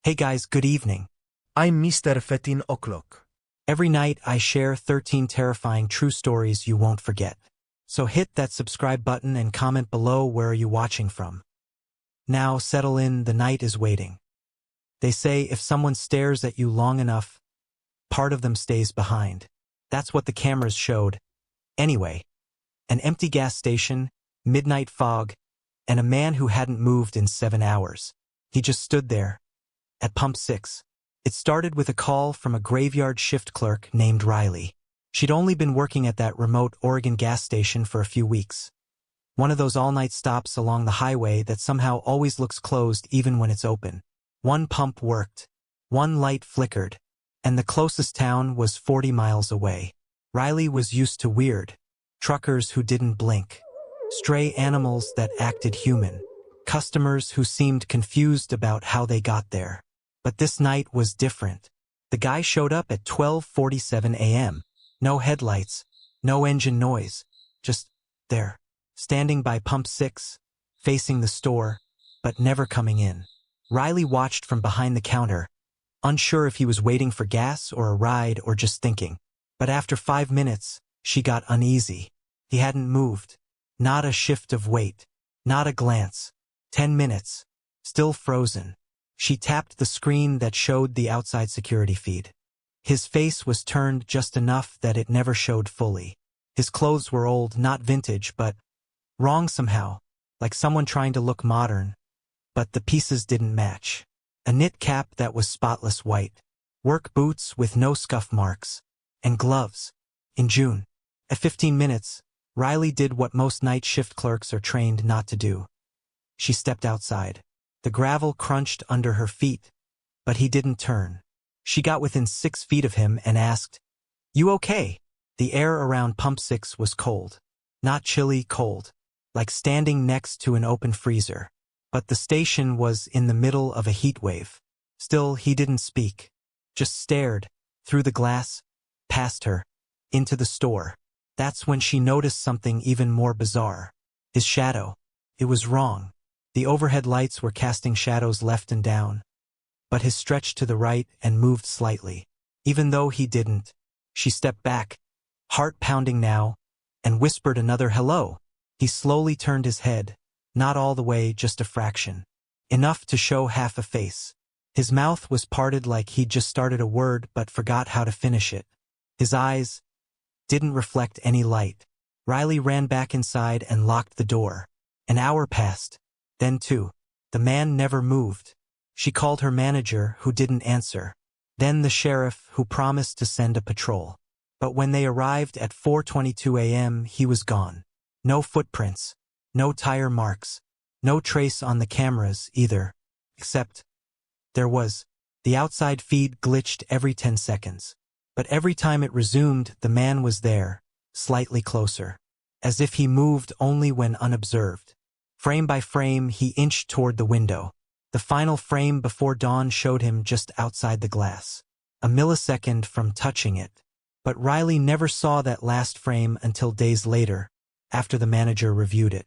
Hey guys, good evening. I'm Mr. 13 o'clock. Every night I share 13 terrifying true stories you won't forget. So hit that subscribe button and comment below where are you watching from. Now settle in, the night is waiting. They say if someone stares at you long enough, part of them stays behind. That's what the cameras showed. Anyway, an empty gas station, midnight fog, and a man who hadn't moved in 7 hours. He just stood there, at pump 6. It started with a call from a graveyard shift clerk named Riley. She'd only been working at that remote Oregon gas station for a few weeks. One of those all-night stops along the highway that somehow always looks closed even when it's open. One pump worked, one light flickered, and the closest town was 40 miles away. Riley was used to weird truckers who didn't blink, stray animals that acted human, customers who seemed confused about how they got there. But this night was different. The guy showed up at 12:47 a.m. No headlights, no engine noise, just there, standing by pump 6, facing the store, but never coming in. Riley watched from behind the counter, unsure if he was waiting for gas or a ride or just thinking. But after 5 minutes, she got uneasy. He hadn't moved. Not a shift of weight. Not a glance. 10 minutes. Still frozen. She tapped the screen that showed the outside security feed. His face was turned just enough that it never showed fully. His clothes were old, not vintage, but wrong somehow, like someone trying to look modern. But the pieces didn't match. A knit cap that was spotless white. Work boots with no scuff marks. And gloves. In June. At 15 minutes, Riley did what most night shift clerks are trained not to do. She stepped outside. The gravel crunched under her feet, but he didn't turn. She got within 6 feet of him and asked, "You okay?" The air around pump 6 was cold. Not chilly, cold. Like standing next to an open freezer. But the station was in the middle of a heat wave. Still, he didn't speak. Just stared, through the glass, past her, into the store. That's when she noticed something even more bizarre. His shadow. It was wrong. The overhead lights were casting shadows left and down. But his stretched to the right and moved slightly. Even though he didn't. She stepped back, heart pounding now, and whispered another hello. He slowly turned his head, not all the way, just a fraction. Enough to show half a face. His mouth was parted like he'd just started a word but forgot how to finish it. His eyes didn't reflect any light. Riley ran back inside and locked the door. An hour passed. Then 2. The man never moved. She called her manager, who didn't answer. Then the sheriff, who promised to send a patrol. But when they arrived at 4:22 a.m., he was gone. No footprints. No tire marks. No trace on the cameras either. Except there was. The outside feed glitched every 10 seconds. But every time it resumed, the man was there, slightly closer. As if he moved only when unobserved. Frame by frame, he inched toward the window. The final frame before dawn showed him just outside the glass. A millisecond from touching it. But Riley never saw that last frame until days later, after the manager reviewed it.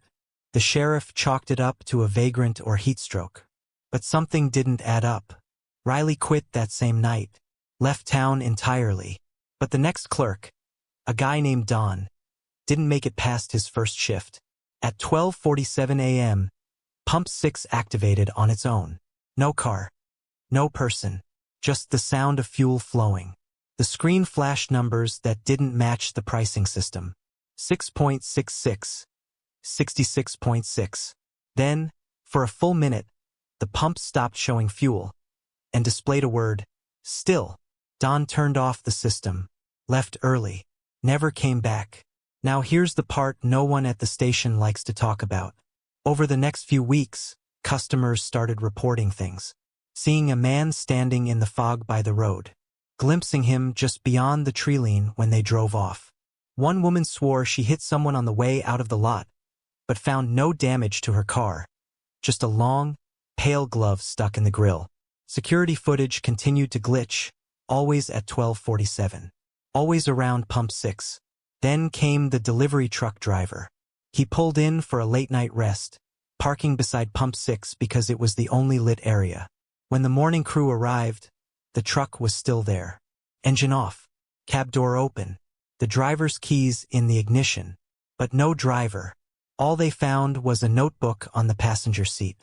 The sheriff chalked it up to a vagrant or heatstroke. But something didn't add up. Riley quit that same night. Left town entirely. But the next clerk, a guy named Don, didn't make it past his first shift. At 12:47 a.m., pump 6 activated on its own. No car. No person. Just the sound of fuel flowing. The screen flashed numbers that didn't match the pricing system. 6.66. 66.6. Then, for a full minute, the pump stopped showing fuel and displayed a word, still. Don turned off the system, left early, never came back. Now here's the part no one at the station likes to talk about. Over the next few weeks, customers started reporting things. Seeing a man standing in the fog by the road. Glimpsing him just beyond the tree line when they drove off. One woman swore she hit someone on the way out of the lot, but found no damage to her car. Just a long, pale glove stuck in the grill. Security footage continued to glitch, always at 12:47. Always around pump 6. Then came the delivery truck driver. He pulled in for a late-night rest, parking beside pump 6 because it was the only lit area. When the morning crew arrived, the truck was still there. Engine off, cab door open, the driver's keys in the ignition, but no driver. All they found was a notebook on the passenger seat.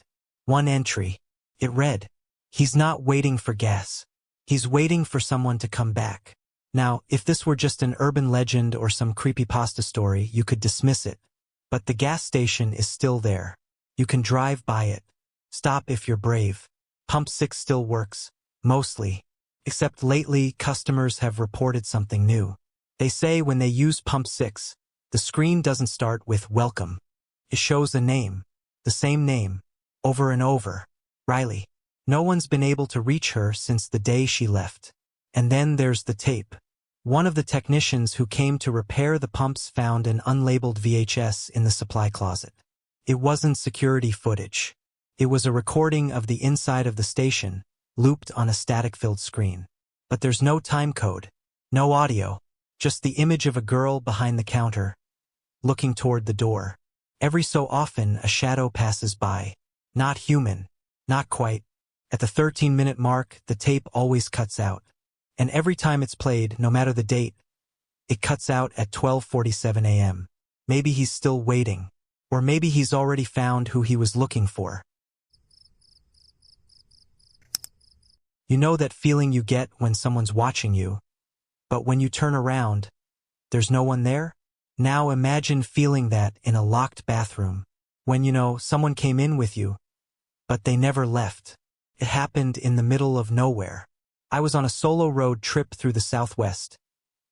One entry. It read, "He's not waiting for gas. He's waiting for someone to come back." Now, if this were just an urban legend or some creepypasta story, you could dismiss it. But the gas station is still there. You can drive by it. Stop if you're brave. Pump 6 still works. Mostly. Except lately, customers have reported something new. They say when they use Pump 6, the screen doesn't start with "Welcome." It shows a name. The same name. Over and over. Riley. No one's been able to reach her since the day she left. And then there's the tape. One of the technicians who came to repair the pumps found an unlabeled VHS in the supply closet. It wasn't security footage. It was a recording of the inside of the station, looped on a static-filled screen. But there's no time code, no audio, just the image of a girl behind the counter, looking toward the door. Every so often, a shadow passes by. Not human. Not quite. At the 13-minute mark, the tape always cuts out. And every time it's played, no matter the date, it cuts out at 12:47 a.m. Maybe he's still waiting. Or maybe he's already found who he was looking for. You know that feeling you get when someone's watching you, but when you turn around, there's no one there? Now imagine feeling that in a locked bathroom, when someone came in with you, but they never left. It happened in the middle of nowhere. I was on a solo road trip through the Southwest,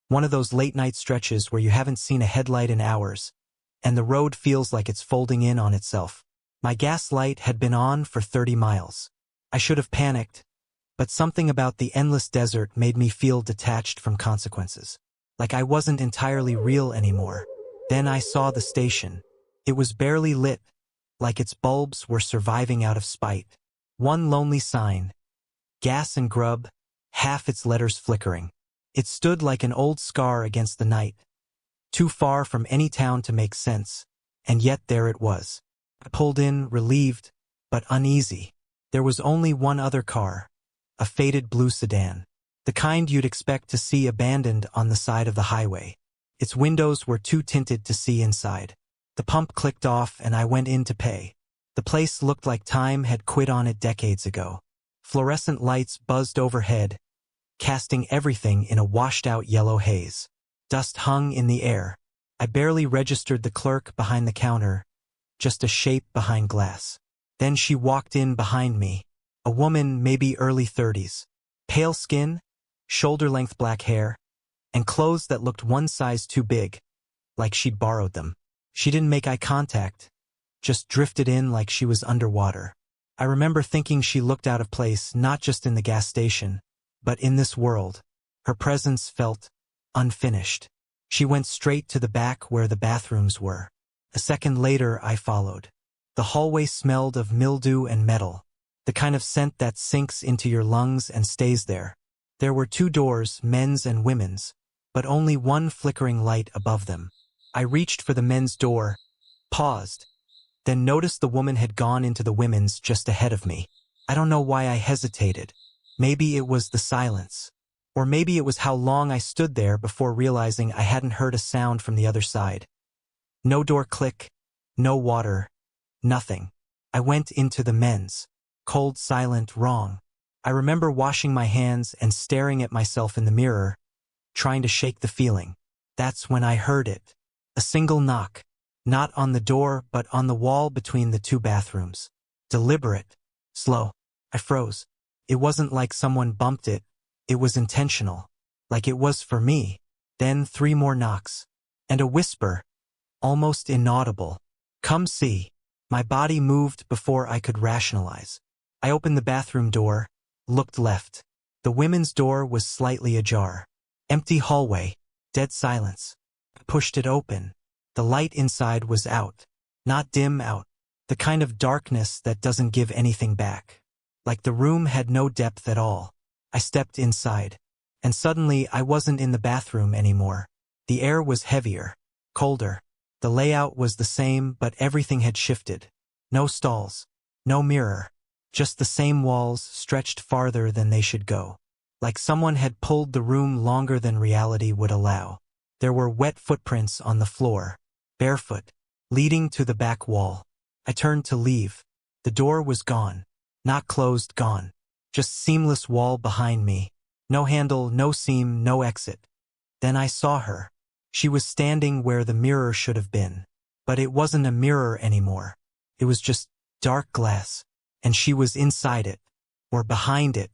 one of those late-night stretches where you haven't seen a headlight in hours, and the road feels like it's folding in on itself. My gas light had been on for 30 miles. I should have panicked, but something about the endless desert made me feel detached from consequences. Like I wasn't entirely real anymore. Then I saw the station. It was barely lit, like its bulbs were surviving out of spite. One lonely sign. Gas and grub, half its letters flickering. It stood like an old scar against the night. Too far from any town to make sense, and yet there it was. I pulled in, relieved, but uneasy. There was only one other car, a faded blue sedan, the kind you'd expect to see abandoned on the side of the highway. Its windows were too tinted to see inside. The pump clicked off and I went in to pay. The place looked like time had quit on it decades ago. Fluorescent lights buzzed overhead, casting everything in a washed-out yellow haze. Dust hung in the air. I barely registered the clerk behind the counter, just a shape behind glass. Then she walked in behind me, a woman maybe early 30s. Pale skin, shoulder-length black hair, and clothes that looked one size too big, like she'd borrowed them. She didn't make eye contact, just drifted in like she was underwater. I remember thinking she looked out of place not just in the gas station, but in this world. Her presence felt unfinished. She went straight to the back where the bathrooms were. A second later, I followed. The hallway smelled of mildew and metal, the kind of scent that sinks into your lungs and stays there. There were two doors, men's and women's, but only one flickering light above them. I reached for the men's door, paused, then noticed the woman had gone into the women's just ahead of me. I don't know why I hesitated. Maybe it was the silence. Or maybe it was how long I stood there before realizing I hadn't heard a sound from the other side. No door click, no water, nothing. I went into the men's. Cold, silent, wrong. I remember washing my hands and staring at myself in the mirror, trying to shake the feeling. That's when I heard it. A single knock. Not on the door, but on the wall between the two bathrooms. Deliberate. Slow. I froze. It wasn't like someone bumped it. It was intentional. Like it was for me. Then 3 more knocks. And a whisper. Almost inaudible. Come see. My body moved before I could rationalize. I opened the bathroom door, looked left. The women's door was slightly ajar. Empty hallway. Dead silence. I pushed it open. The light inside was out. Not dim out. The kind of darkness that doesn't give anything back. Like the room had no depth at all. I stepped inside. And suddenly I wasn't in the bathroom anymore. The air was heavier. Colder. The layout was the same, but everything had shifted. No stalls. No mirror. Just the same walls stretched farther than they should go. Like someone had pulled the room longer than reality would allow. There were wet footprints on the floor, barefoot, leading to the back wall. I turned to leave. The door was gone. Not closed, gone. Just seamless wall behind me. No handle, no seam, no exit. Then I saw her. She was standing where the mirror should have been. But it wasn't a mirror anymore. It was just dark glass. And she was inside it. Or behind it.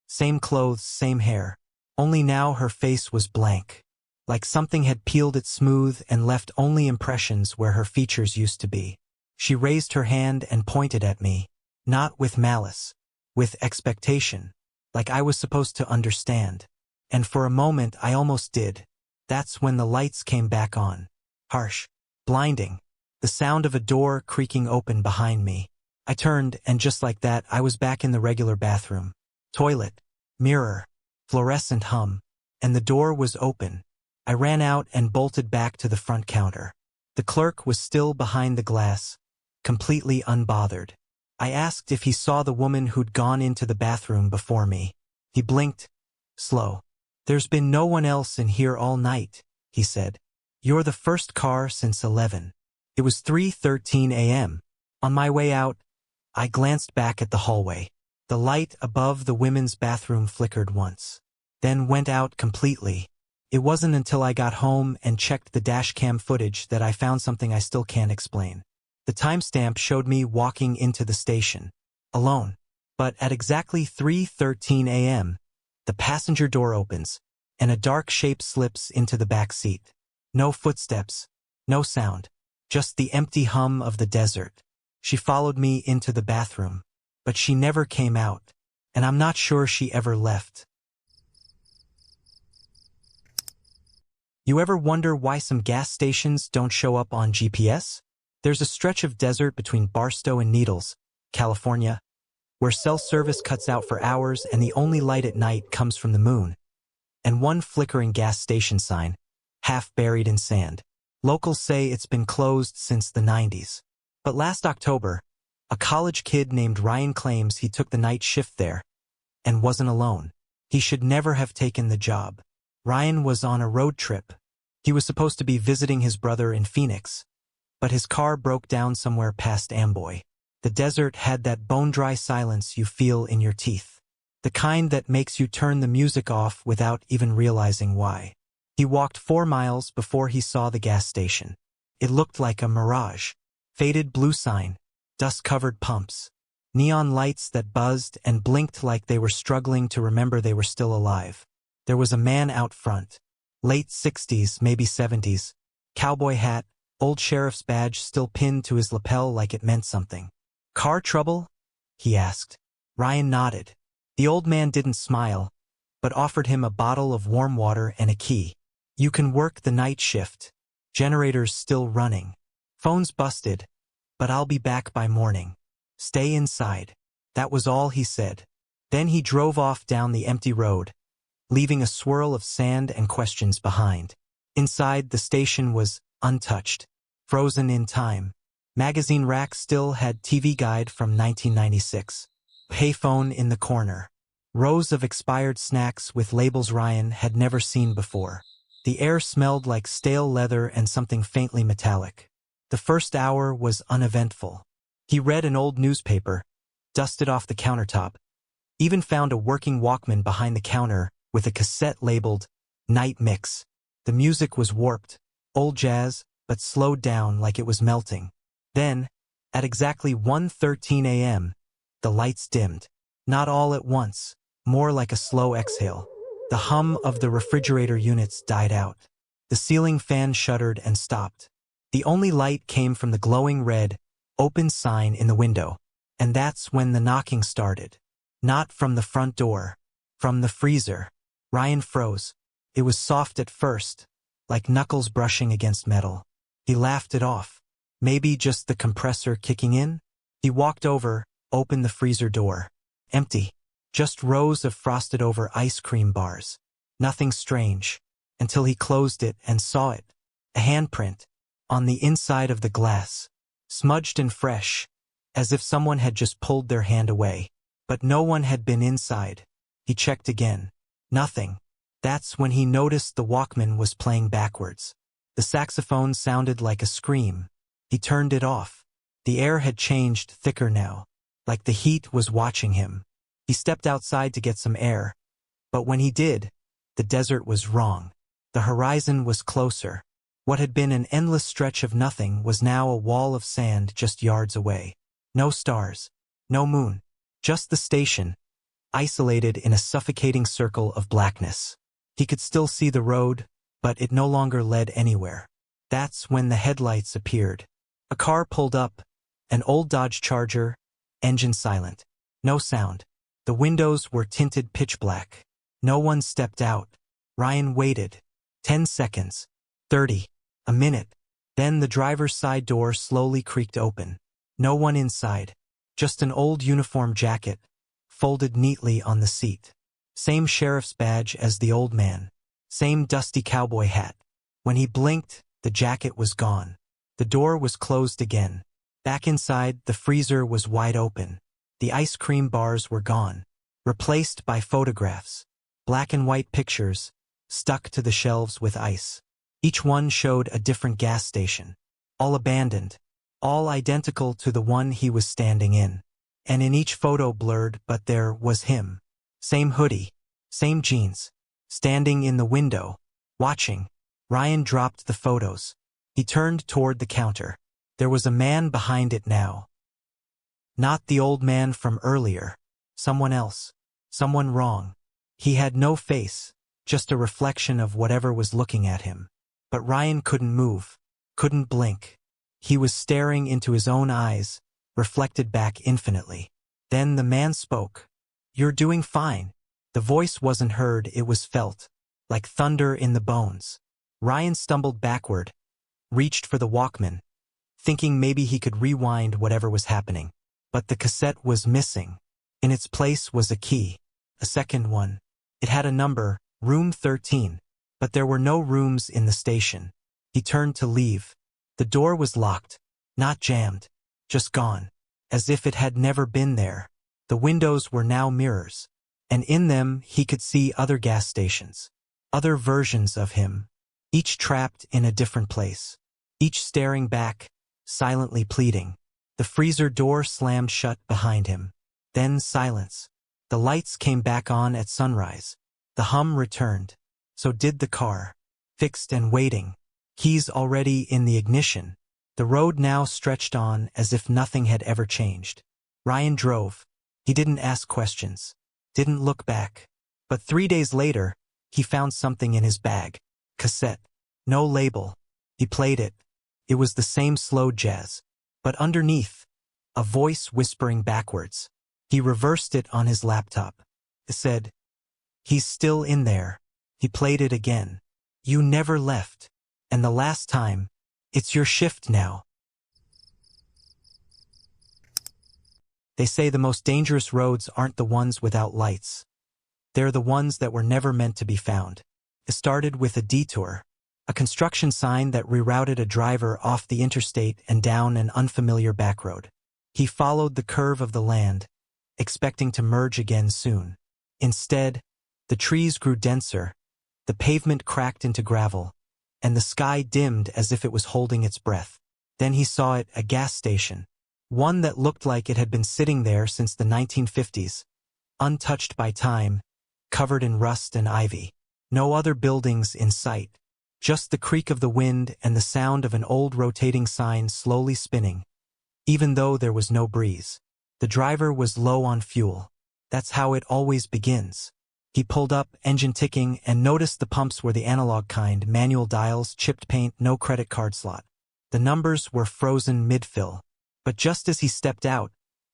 Same clothes, same hair. Only now her face was blank. Like something had peeled it smooth and left only impressions where her features used to be. She raised her hand and pointed at me. Not with malice. With expectation. Like I was supposed to understand. And for a moment I almost did. That's when the lights came back on. Harsh. Blinding. The sound of a door creaking open behind me. I turned, and just like that I was back in the regular bathroom. Toilet. Mirror. Fluorescent hum. And the door was open. I ran out and bolted back to the front counter. The clerk was still behind the glass, completely unbothered. I asked if he saw the woman who'd gone into the bathroom before me. He blinked. Slow. "There's been no one else in here all night," he said. "You're the first car since 11. It was 3:13 a.m. On my way out, I glanced back at the hallway. The light above the women's bathroom flickered once, then went out completely. It wasn't until I got home and checked the dashcam footage that I found something I still can't explain. The timestamp showed me walking into the station, alone. But at exactly 3:13 a.m., the passenger door opens, and a dark shape slips into the back seat. No footsteps, no sound, just the empty hum of the desert. She followed me into the bathroom, but she never came out, and I'm not sure she ever left. You ever wonder why some gas stations don't show up on GPS? There's a stretch of desert between Barstow and Needles, California, where cell service cuts out for hours and the only light at night comes from the moon. And one flickering gas station sign, half buried in sand. Locals say it's been closed since the 90s. But last October, a college kid named Ryan claims he took the night shift there and wasn't alone. He should never have taken the job. Ryan was on a road trip. He was supposed to be visiting his brother in Phoenix, but his car broke down somewhere past Amboy. The desert had that bone-dry silence you feel in your teeth, the kind that makes you turn the music off without even realizing why. He walked 4 miles before he saw the gas station. It looked like a mirage. Faded blue sign, dust-covered pumps, neon lights that buzzed and blinked like they were struggling to remember they were still alive. There was a man out front, late 60s, maybe 70s, cowboy hat, old sheriff's badge still pinned to his lapel like it meant something. "Car trouble?" he asked. Ryan nodded. The old man didn't smile, but offered him a bottle of warm water and a key. "You can work the night shift. Generator's still running. Phone's busted, but I'll be back by morning. Stay inside." That was all he said. Then he drove off down the empty road, leaving a swirl of sand and questions behind. Inside, the station was untouched, frozen in time. Magazine rack still had TV Guide from 1996. Payphone in the corner. Rows of expired snacks with labels Ryan had never seen before. The air smelled like stale leather and something faintly metallic. The first hour was uneventful. He read an old newspaper, dusted off the countertop, even found a working Walkman behind the counter with a cassette labeled Night Mix. The music was warped, old jazz, but slowed down like it was melting. Then, at exactly 1:13 a.m., the lights dimmed. Not all at once, more like a slow exhale. The hum of the refrigerator units died out. The ceiling fan shuddered and stopped. The only light came from the glowing red, open sign in the window. And that's when the knocking started. Not from the front door. From the freezer. Ryan froze. It was soft at first, like knuckles brushing against metal. He laughed it off. Maybe just the compressor kicking in? He walked over, opened the freezer door. Empty. Just rows of frosted-over ice cream bars. Nothing strange. Until he closed it and saw it. A handprint. On the inside of the glass. Smudged and fresh. as if someone had just pulled their hand away. But no one had been inside. He checked again. Nothing. That's when he noticed the Walkman was playing backwards. The saxophone sounded like a scream. He turned it off. The air had changed thicker now, like the heat was watching him. He stepped outside to get some air, but when he did, the desert was wrong. The horizon was closer. What had been an endless stretch of nothing was now a wall of sand just yards away. No stars, no moon, just the station, isolated in a suffocating circle of blackness. He could still see the road, but it no longer led anywhere. That's when the headlights appeared. A car pulled up, an old Dodge Charger, engine silent. No sound. The windows were tinted pitch black. No one stepped out. Ryan waited. 10 seconds. 30. A minute. Then the driver's side door slowly creaked open. No one inside. Just an old uniform jacket, folded neatly on the seat. Same sheriff's badge as the old man. Same dusty cowboy hat. When he blinked, the jacket was gone. The door was closed again. Back inside, the freezer was wide open. The ice cream bars were gone, replaced by photographs. Black and white pictures, stuck to the shelves with ice. Each one showed a different gas station. All abandoned. All identical to the one he was standing in. And in each photo blurred, but there was him. Same hoodie, same jeans. Standing in the window, watching. Ryan dropped the photos. He turned toward the counter. There was a man behind it now. Not the old man from earlier. Someone else. Someone wrong. He had no face, just a reflection of whatever was looking at him. But Ryan couldn't move, couldn't blink. He was staring into his own eyes, reflected back infinitely. Then the man spoke. "You're doing fine." The voice wasn't heard, it was felt, like thunder in the bones. Ryan stumbled backward, reached for the Walkman, thinking maybe he could rewind whatever was happening. But the cassette was missing. In its place was a key, a second one. It had a number, room 13, but there were no rooms in the station. He turned to leave. The door was locked, not jammed, just gone, as if it had never been there. The windows were now mirrors, and in them he could see other gas stations, other versions of him, each trapped in a different place, each staring back, silently pleading. The freezer door slammed shut behind him. Then silence. The lights came back on at sunrise. The hum returned. So did the car. Fixed and waiting. Keys already in the ignition. The road now stretched on as if nothing had ever changed. Ryan drove. He didn't ask questions. Didn't look back. But 3 days later, he found something in his bag. Cassette. No label. He played it. It was the same slow jazz. But underneath, a voice whispering backwards. He reversed it on his laptop. It said, "He's still in there." He played it again. "You never left. And the last time, it's your shift now." They say the most dangerous roads aren't the ones without lights. They're the ones that were never meant to be found. It started with a detour. A construction sign that rerouted a driver off the interstate and down an unfamiliar back road. He followed the curve of the land, expecting to merge again soon. Instead, the trees grew denser, the pavement cracked into gravel, and the sky dimmed as if it was holding its breath. Then he saw it, a gas station, one that looked like it had been sitting there since the 1950s, untouched by time, covered in rust and ivy. No other buildings in sight. Just the creak of the wind and the sound of an old rotating sign slowly spinning, even though there was no breeze. The driver was low on fuel. That's how it always begins. He pulled up, engine ticking, and noticed the pumps were the analog kind, manual dials, chipped paint, no credit card slot. The numbers were frozen mid-fill. But just as he stepped out,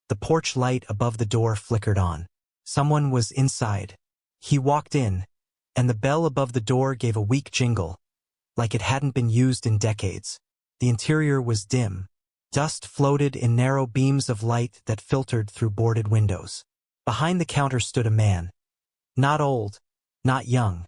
the porch light above the door flickered on. Someone was inside. He walked in, and the bell above the door gave a weak jingle, like it hadn't been used in decades. The interior was dim. Dust floated in narrow beams of light that filtered through boarded windows. Behind the counter stood a man. Not old, not young.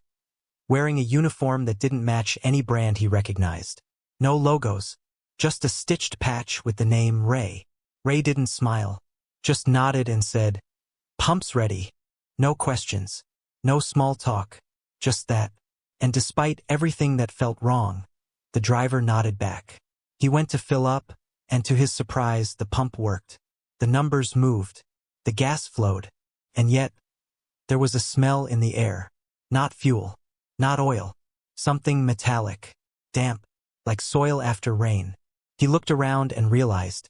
Wearing a uniform that didn't match any brand he recognized. No logos, just a stitched patch with the name Ray. Ray didn't smile, just nodded and said, "Pump's ready." No questions, no small talk, just that. And despite everything that felt wrong, the driver nodded back. He went to fill up, and to his surprise, the pump worked. The numbers moved, the gas flowed, and yet, there was a smell in the air. Not fuel, not oil, something metallic, damp, like soil after rain. He looked around and realized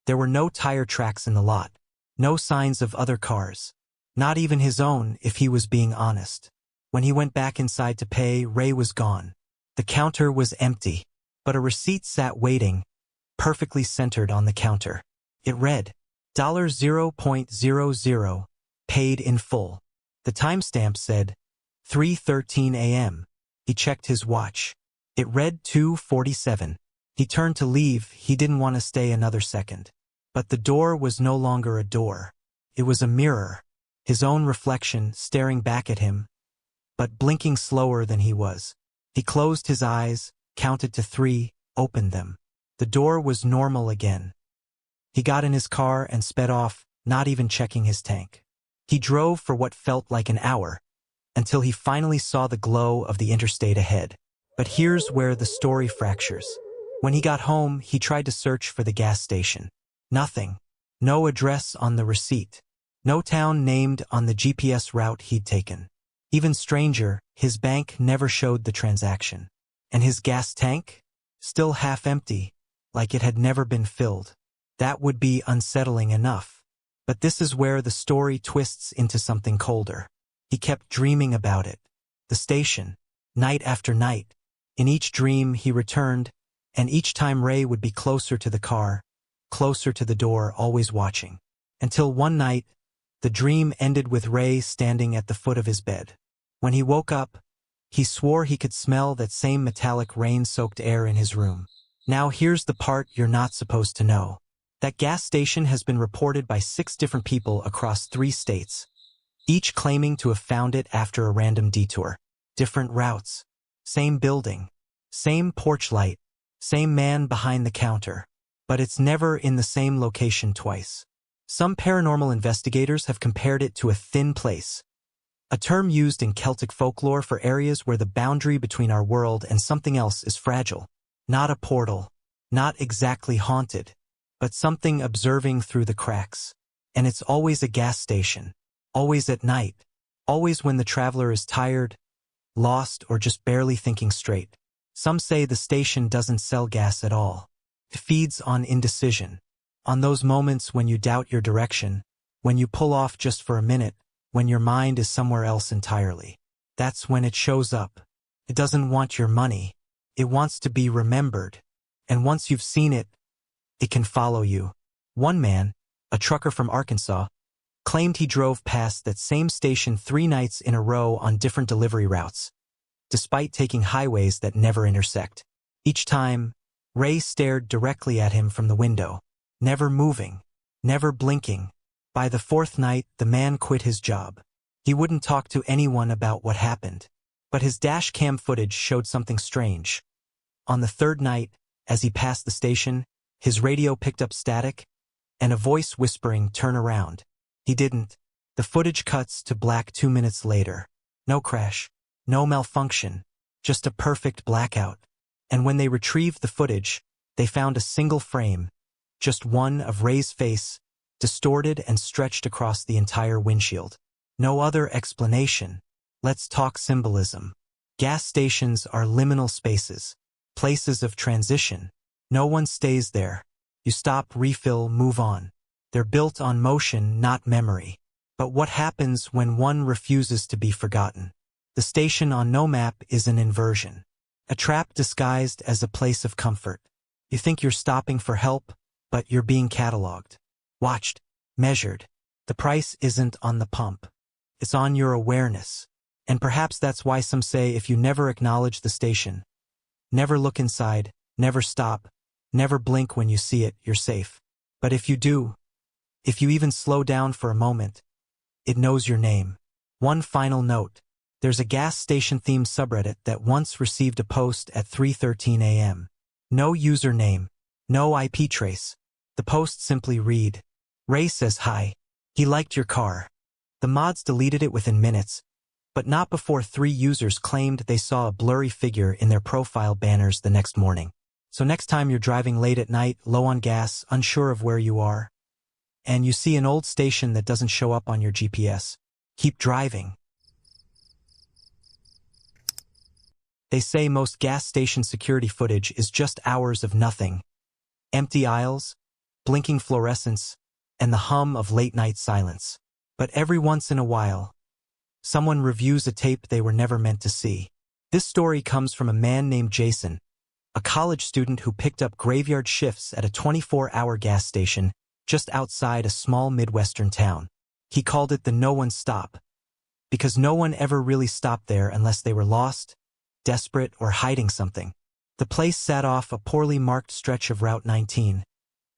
there were no tire tracks in the lot, no signs of other cars, not even his own if he was being honest. When he went back inside to pay, Ray was gone. The counter was empty, but a receipt sat waiting, perfectly centered on the counter. It read, $0.00, paid in full. The timestamp said, 3:13 a.m. He checked his watch. It read 2:47. He turned to leave. He didn't want to stay another second. But the door was no longer a door. It was a mirror, his own reflection staring back at him, but blinking slower than he was. He closed his eyes, counted to 3, opened them. The door was normal again. He got in his car and sped off, not even checking his tank. He drove for what felt like an hour, until he finally saw the glow of the interstate ahead. But here's where the story fractures. When he got home, he tried to search for the gas station. Nothing. No address on the receipt. No town named on the GPS route he'd taken. Even stranger, his bank never showed the transaction. And his gas tank? Still half empty, like it had never been filled. That would be unsettling enough. But this is where the story twists into something colder. He kept dreaming about it. The station. Night after night. In each dream he returned, and each time Ray would be closer to the car, closer to the door, always watching. Until one night, the dream ended with Ray standing at the foot of his bed. When he woke up, he swore he could smell that same metallic rain-soaked air in his room. Now here's the part you're not supposed to know. That gas station has been reported by 6 different people across 3 states, each claiming to have found it after a random detour. Different routes, same building, same porch light, same man behind the counter. But it's never in the same location twice. Some paranormal investigators have compared it to a thin place, a term used in Celtic folklore for areas where the boundary between our world and something else is fragile. Not a portal, not exactly haunted, but something observing through the cracks. And it's always a gas station, always at night, always when the traveler is tired, lost, or just barely thinking straight. Some say the station doesn't sell gas at all. It feeds on indecision, on those moments when you doubt your direction, when you pull off just for a minute, when your mind is somewhere else entirely. That's when it shows up. It doesn't want your money. It wants to be remembered. And once you've seen it, it can follow you. One man, a trucker from Arkansas, claimed he drove past that same station 3 nights in a row on different delivery routes, despite taking highways that never intersect. Each time, Ray stared directly at him from the window, never moving, never blinking. By the 4th night, the man quit his job. He wouldn't talk to anyone about what happened. But his dash cam footage showed something strange. On the 3rd night, as he passed the station, his radio picked up static, and a voice whispering, "Turn around." He didn't. The footage cuts to black 2 minutes later. No crash, no malfunction, just a perfect blackout. And when they retrieved the footage, they found a single frame, just one of Ray's face, distorted and stretched across the entire windshield. No other explanation. Let's talk symbolism. Gas stations are liminal spaces, places of transition. No one stays there. You stop, refill, move on. They're built on motion, not memory. But what happens when one refuses to be forgotten? The station on no map is an inversion. A trap disguised as a place of comfort. You think you're stopping for help, but you're being cataloged, watched, measured. The price isn't on the pump. It's on your awareness. And perhaps that's why some say if you never acknowledge the station, never look inside, never stop, never blink when you see it, you're safe. But if you do, if you even slow down for a moment, it knows your name. One final note. There's a gas station-themed subreddit that once received a post at 3:13 a.m. No username, no IP trace, The post simply read, "Ray says hi. He liked your car." The mods deleted it within minutes, but not before 3 users claimed they saw a blurry figure in their profile banners the next morning. So next time you're driving late at night, low on gas, unsure of where you are, and you see an old station that doesn't show up on your GPS, keep driving. They say most gas station security footage is just hours of nothing. Empty aisles, blinking fluorescence, and the hum of late-night silence. But every once in a while, someone reviews a tape they were never meant to see. This story comes from a man named Jason, a college student who picked up graveyard shifts at a 24-hour gas station just outside a small Midwestern town. He called it the no one stop, because no one ever really stopped there unless they were lost, desperate, or hiding something. The place sat off a poorly marked stretch of Route 19,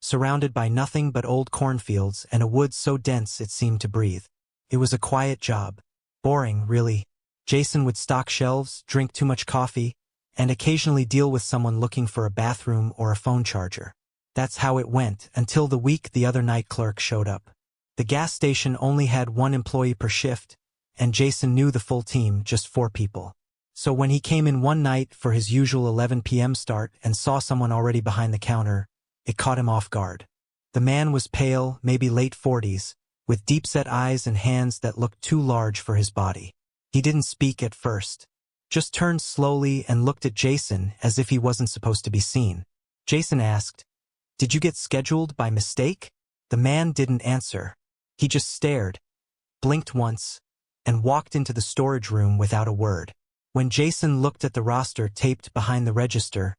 surrounded by nothing but old cornfields and a wood so dense it seemed to breathe. It was a quiet job. Boring, really. Jason would stock shelves, drink too much coffee, and occasionally deal with someone looking for a bathroom or a phone charger. That's how it went until the week the other night clerk showed up. The gas station only had 1 employee per shift, and Jason knew the full team, just 4 people. So when he came in one night for his usual 11 p.m. start and saw someone already behind the counter, it caught him off guard. The man was pale, maybe late 40s, with deep-set eyes and hands that looked too large for his body. He didn't speak at first, just turned slowly and looked at Jason as if he wasn't supposed to be seen. Jason asked, "Did you get scheduled by mistake?" The man didn't answer. He just stared, blinked once, and walked into the storage room without a word. When Jason looked at the roster taped behind the register,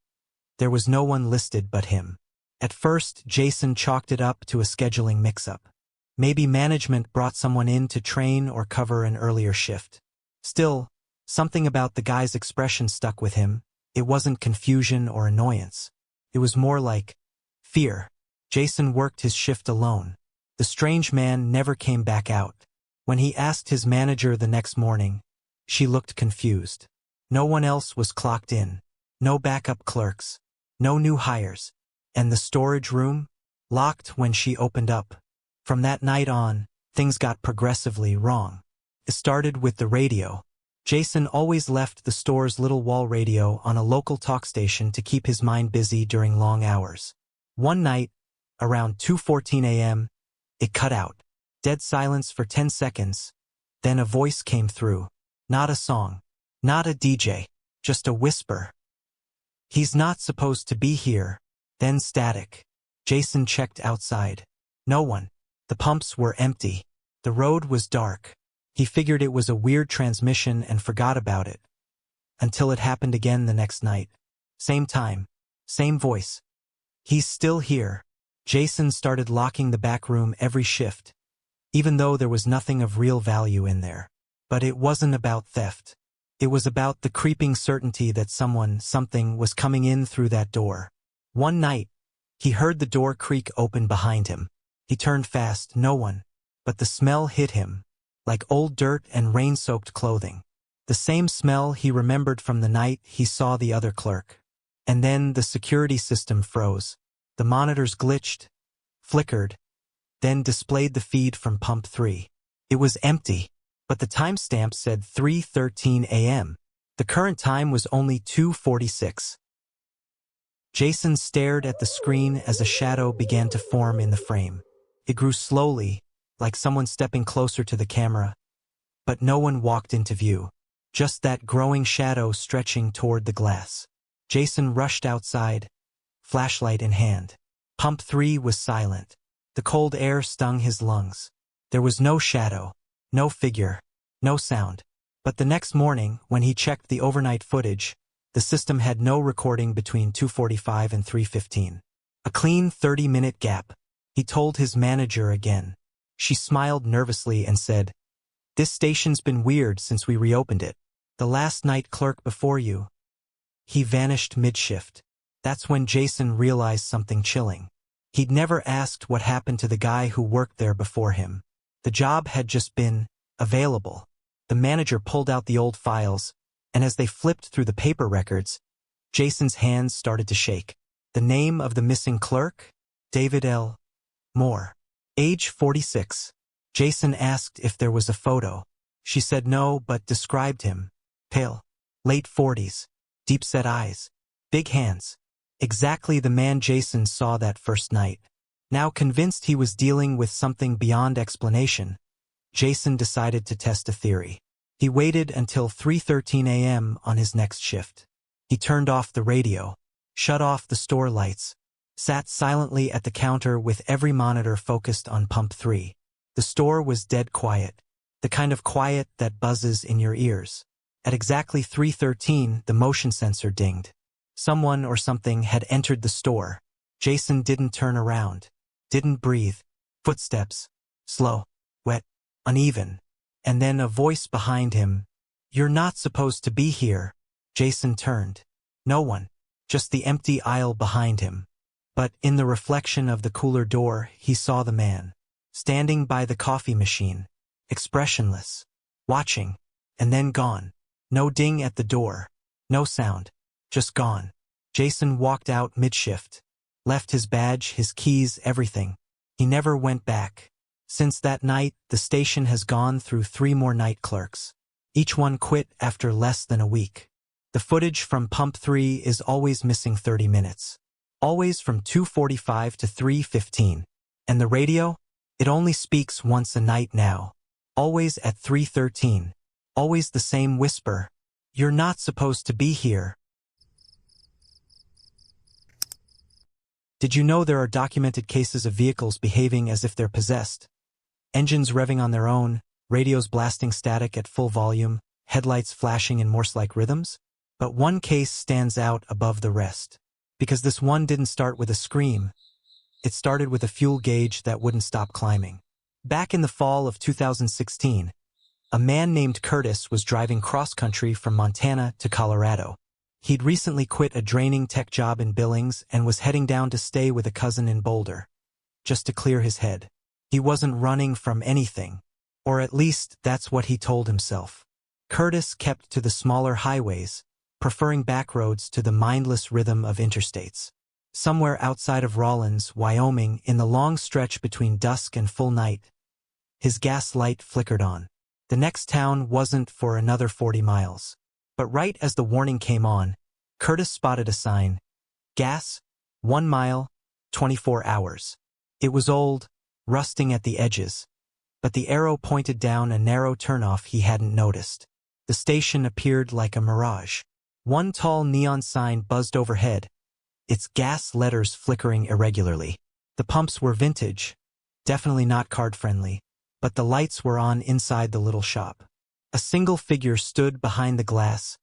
there was no one listed but him. At first, Jason chalked it up to a scheduling mix-up. Maybe management brought someone in to train or cover an earlier shift. Still, something about the guy's expression stuck with him. It wasn't confusion or annoyance. It was more like fear. Jason worked his shift alone. The strange man never came back out. When he asked his manager the next morning, she looked confused. No one else was clocked in. No backup clerks. No new hires. And the storage room? Locked when she opened up. From that night on, things got progressively wrong. It started with the radio. Jason always left the store's little wall radio on a local talk station to keep his mind busy during long hours. One night, around 2:14 a.m., it cut out. Dead silence for 10 seconds. Then a voice came through. Not a song. Not a DJ. Just a whisper. "He's not supposed to be here." Then static. Jason checked outside. No one. The pumps were empty. The road was dark. He figured it was a weird transmission and forgot about it. Until it happened again the next night. Same time. Same voice. "He's still here." Jason started locking the back room every shift, even though there was nothing of real value in there. But it wasn't about theft. It was about the creeping certainty that something was coming in through that door. One night, he heard the door creak open behind him. He turned fast, no one. But the smell hit him, like old dirt and rain-soaked clothing. The same smell he remembered from the night he saw the other clerk. And then the security system froze. The monitors glitched, flickered, then displayed the feed from pump 3. It was empty, but the timestamp said 3:13 a.m. The current time was only 2:46. Jason stared at the screen as a shadow began to form in the frame. It grew slowly, like someone stepping closer to the camera. But no one walked into view. Just that growing shadow stretching toward the glass. Jason rushed outside, flashlight in hand. Pump 3 was silent. The cold air stung his lungs. There was no shadow, no figure, no sound. But the next morning, when he checked the overnight footage, the system had no recording between 2:45 and 3:15. A clean 30-minute gap. He told his manager again. She smiled nervously and said, "This station's been weird since we reopened it. The last night clerk before you." He vanished mid-shift. That's when Jason realized something chilling. He'd never asked what happened to the guy who worked there before him. The job had just been available. The manager pulled out the old files, and as they flipped through the paper records, Jason's hands started to shake. The name of the missing clerk? David L. Moore. Age 46. Jason asked if there was a photo. She said no, but described him. Pale. Late 40s. Deep-set eyes. Big hands. Exactly the man Jason saw that first night. Now convinced he was dealing with something beyond explanation, Jason decided to test a theory. He waited until 3:13 a.m. on his next shift. He turned off the radio, shut off the store lights, sat silently at the counter with every monitor focused on pump 3. The store was dead quiet, the kind of quiet that buzzes in your ears. At exactly 3:13, the motion sensor dinged. Someone or something had entered the store. Jason didn't turn around, didn't breathe. Footsteps. Slow, wet, uneven. And then a voice behind him. "You're not supposed to be here." Jason turned. No one. Just the empty aisle behind him. But in the reflection of the cooler door, he saw the man. Standing by the coffee machine. Expressionless. Watching. And then gone. No ding at the door. No sound. Just gone. Jason walked out mid-shift. Left his badge, his keys, everything. He never went back. Since that night, the station has gone through 3 more night clerks. Each one quit after less than a week. The footage from Pump 3 is always missing 30 minutes. Always from 2:45 to 3:15. And the radio? It only speaks once a night now. Always at 3:13. Always the same whisper. "You're not supposed to be here." Did you know there are documented cases of vehicles behaving as if they're possessed? Engines revving on their own, radios blasting static at full volume, headlights flashing in Morse-like rhythms? But one case stands out above the rest. Because this one didn't start with a scream. It started with a fuel gauge that wouldn't stop climbing. Back in the fall of 2016, a man named Curtis was driving cross-country from Montana to Colorado. He'd recently quit a draining tech job in Billings and was heading down to stay with a cousin in Boulder. Just to clear his head. He wasn't running from anything. Or at least that's what he told himself. Curtis kept to the smaller highways, preferring back roads to the mindless rhythm of interstates. Somewhere outside of Rawlins, Wyoming, in the long stretch between dusk and full night, his gas light flickered on. The next town wasn't for another 40 miles. But right as the warning came on, Curtis spotted a sign. Gas, 1 mile, 24 hours. It was old, rusting at the edges, but the arrow pointed down a narrow turnoff he hadn't noticed. The station appeared like a mirage. One tall neon sign buzzed overhead, its gas letters flickering irregularly. The pumps were vintage, definitely not card-friendly, but the lights were on inside the little shop. A single figure stood behind the glass,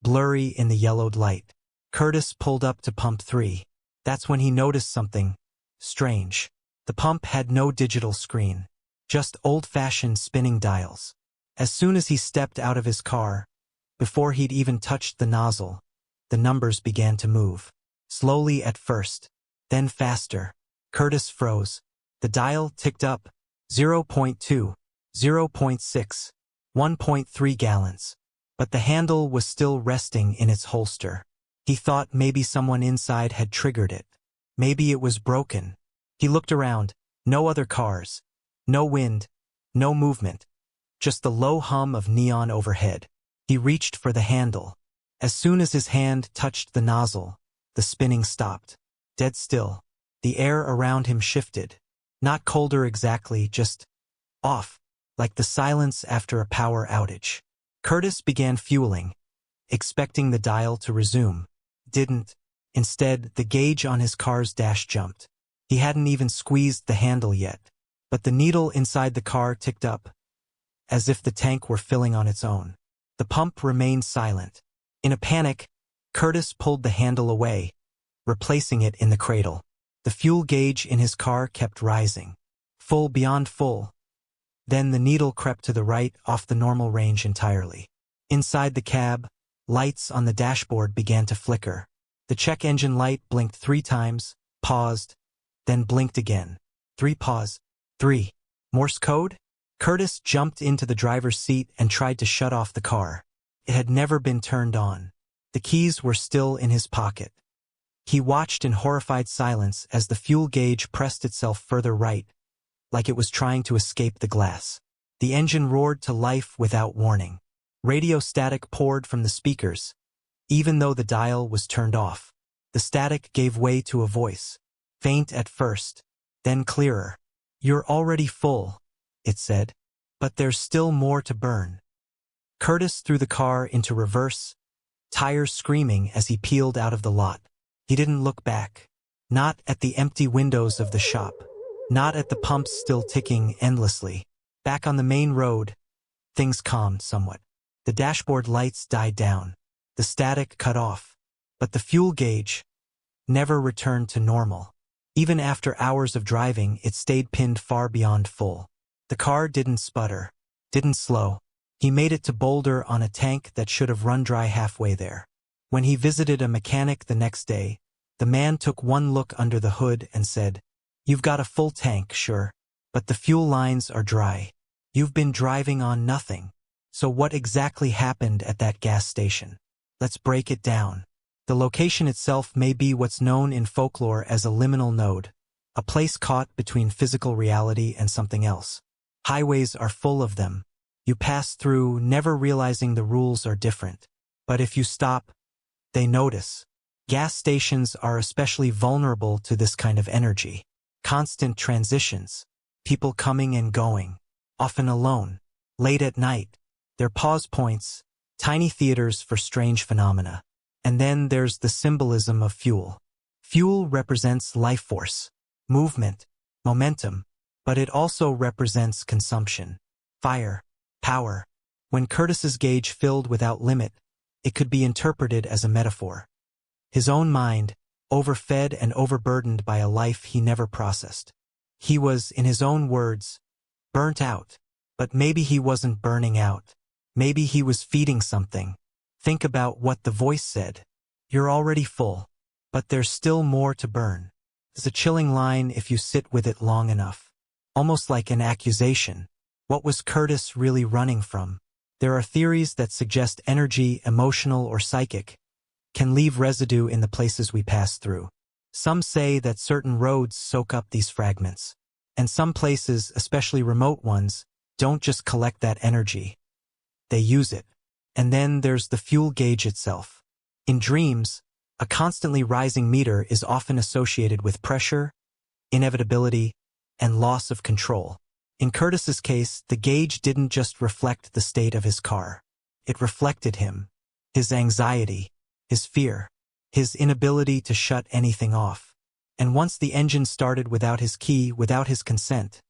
blurry in the yellowed light. Curtis pulled up to pump 3. That's when he noticed something strange. The pump had no digital screen, just old-fashioned spinning dials. As soon as he stepped out of his car, before he'd even touched the nozzle, the numbers began to move. Slowly at first, then faster. Curtis froze. The dial ticked up. 0.2, 0.6. 1.3 gallons. But the handle was still resting in its holster. He thought maybe someone inside had triggered it. Maybe it was broken. He looked around. No other cars. No wind. No movement. Just the low hum of neon overhead. He reached for the handle. As soon as his hand touched the nozzle, the spinning stopped. Dead still. The air around him shifted. Not colder exactly, just off. Like the silence after a power outage. Curtis began fueling, expecting the dial to resume. Didn't. Instead, the gauge on his car's dash jumped. He hadn't even squeezed the handle yet, but the needle inside the car ticked up, as if the tank were filling on its own. The pump remained silent. In a panic, Curtis pulled the handle away, replacing it in the cradle. The fuel gauge in his car kept rising. Full beyond full. Then the needle crept to the right, off the normal range entirely. Inside the cab, lights on the dashboard began to flicker. The check engine light blinked 3 times, paused, then blinked again. 3 pause. 3. Morse code? Curtis jumped into the driver's seat and tried to shut off the car. It had never been turned on. The keys were still in his pocket. He watched in horrified silence as the fuel gauge pressed itself further right, like it was trying to escape the glass. The engine roared to life without warning. Radio static poured from the speakers, even though the dial was turned off. The static gave way to a voice, faint at first, then clearer. "You're already full," it said, "but there's still more to burn." Curtis threw the car into reverse, tires screaming as he peeled out of the lot. He didn't look back. Not at the empty windows of the shop. Not at the pumps still ticking endlessly. Back on the main road, things calmed somewhat. The dashboard lights died down. The static cut off. But the fuel gauge never returned to normal. Even after hours of driving, it stayed pinned far beyond full. The car didn't sputter. Didn't slow. He made it to Boulder on a tank that should have run dry halfway there. When he visited a mechanic the next day, the man took one look under the hood and said, "You've got a full tank, sure, but the fuel lines are dry. You've been driving on nothing." So what exactly happened at that gas station? Let's break it down. The location itself may be what's known in folklore as a liminal node, a place caught between physical reality and something else. Highways are full of them. You pass through, never realizing the rules are different. But if you stop, they notice. Gas stations are especially vulnerable to this kind of energy. Constant transitions. People coming and going. Often alone. Late at night. They're pause points, tiny theaters for strange phenomena. And then there's the symbolism of fuel. Fuel represents life force, movement, momentum, but it also represents consumption. Fire. Power. When Curtis's gauge filled without limit, it could be interpreted as a metaphor. His own mind, overfed and overburdened by a life he never processed. He was, in his own words, burnt out. But maybe he wasn't burning out. Maybe he was feeding something. Think about what the voice said. "You're already full, but there's still more to burn." It's a chilling line if you sit with it long enough. Almost like an accusation. What was Curtis really running from? There are theories that suggest energy, emotional or psychic, can leave residue in the places we pass through. Some say that certain roads soak up these fragments. And some places, especially remote ones, don't just collect that energy. They use it. And then there's the fuel gauge itself. In dreams, a constantly rising meter is often associated with pressure, inevitability, and loss of control. In Curtis's case, the gauge didn't just reflect the state of his car. It reflected him, his anxiety, his fear, his inability to shut anything off. And once the engine started without his key, without his consent,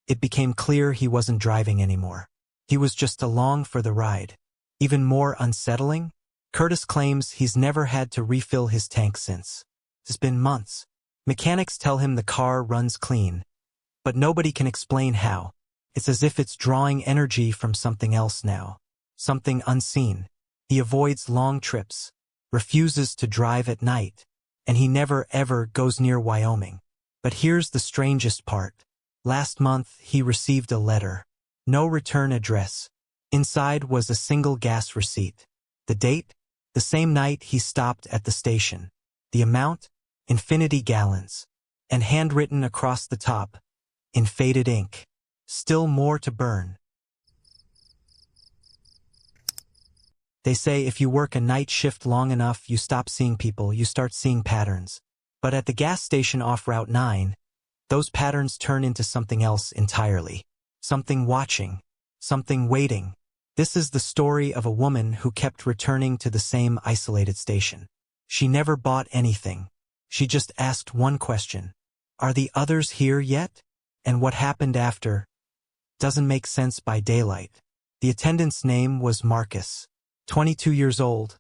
it became clear he wasn't driving anymore. He was just along for the ride. Even more unsettling, Curtis claims he's never had to refill his tank since. It's been months. Mechanics tell him the car runs clean, but nobody can explain how. It's as if it's drawing energy from something else now. Something unseen. He avoids long trips, refuses to drive at night, and he never ever goes near Wyoming. But here's the strangest part. Last month, he received a letter. No return address. Inside was a single gas receipt. The date? The same night he stopped at the station. The amount? Infinity gallons. And handwritten across the top, in faded ink, "Still more to burn." They say if you work a night shift long enough, you stop seeing people, you start seeing patterns. But at the gas station off Route 9, those patterns turn into something else entirely. Something watching. Something waiting. This is the story of a woman who kept returning to the same isolated station. She never bought anything. She just asked one question. Are the others here yet? And what happened after doesn't make sense by daylight. The attendant's name was Marcus. 22 years old,